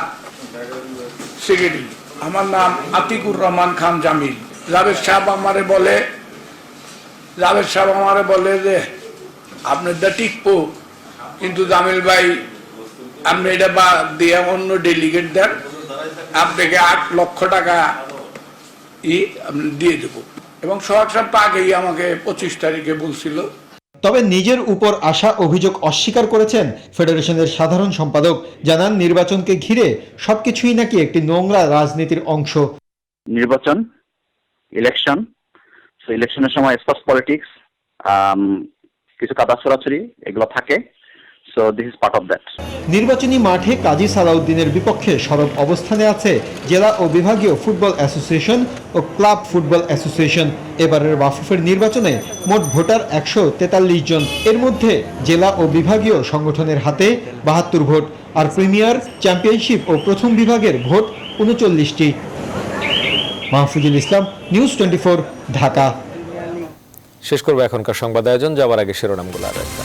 সেক্রেটারি। আমার নাম আতিকুর রহমান খান জামিল। জাভেদ সাহেব আমারে বলে যে আপনারটা টিকবো, কিন্তু জামিল ভাই আপনি এটা বাদ দিয়ে অন্য ডেলিগেট দেন, আপনাকে 8 লক্ষ টাকা আপনি দিয়ে দেবো। এবং সোহাগ সাহেব আগেই আমাকে 25 তারিখে বলছিল। তবে নিজের উপর আসা অভিযোগ অস্বীকার করেছেন ফেডারেশনের সাধারণ সম্পাদক। জানান, নির্বাচনকে ঘিরে সবকিছুই নাকি একটি নোংরা রাজনীতির অংশ। নির্বাচন, ইলেকশন, ইলেকশনের সময় স্পোর্টস পলিটিক্স, কিছু কাদা ছড়াছড়ি এগুলো থাকে। So this is part of that. নির্বাচনী মাঠে কাজী সালাউদ্দিনের বিপক্ষে সরব অবস্থানে আছে জেলা ও বিভাগীয় ফুটবল অ্যাসোসিয়েশন ও ক্লাব ফুটবল অ্যাসোসিয়েশন। এবারের বাফুফের নির্বাচনে মোট ভোটার 143 জন। এর মধ্যে জেলা ও বিভাগীয় সংগঠনের হাতে 72 ভোট, আর প্রিমিয়ার, চ্যাম্পিয়নশিপ ও প্রথম বিভাগের ভোট 39টি। মাহফুজুল ইসলাম, নিউজ 24, ঢাকা। শেষ করবো এখনকার সংবাদ আয়োজন, যাওয়ার আগে শিরোনামগুলো আর একটা।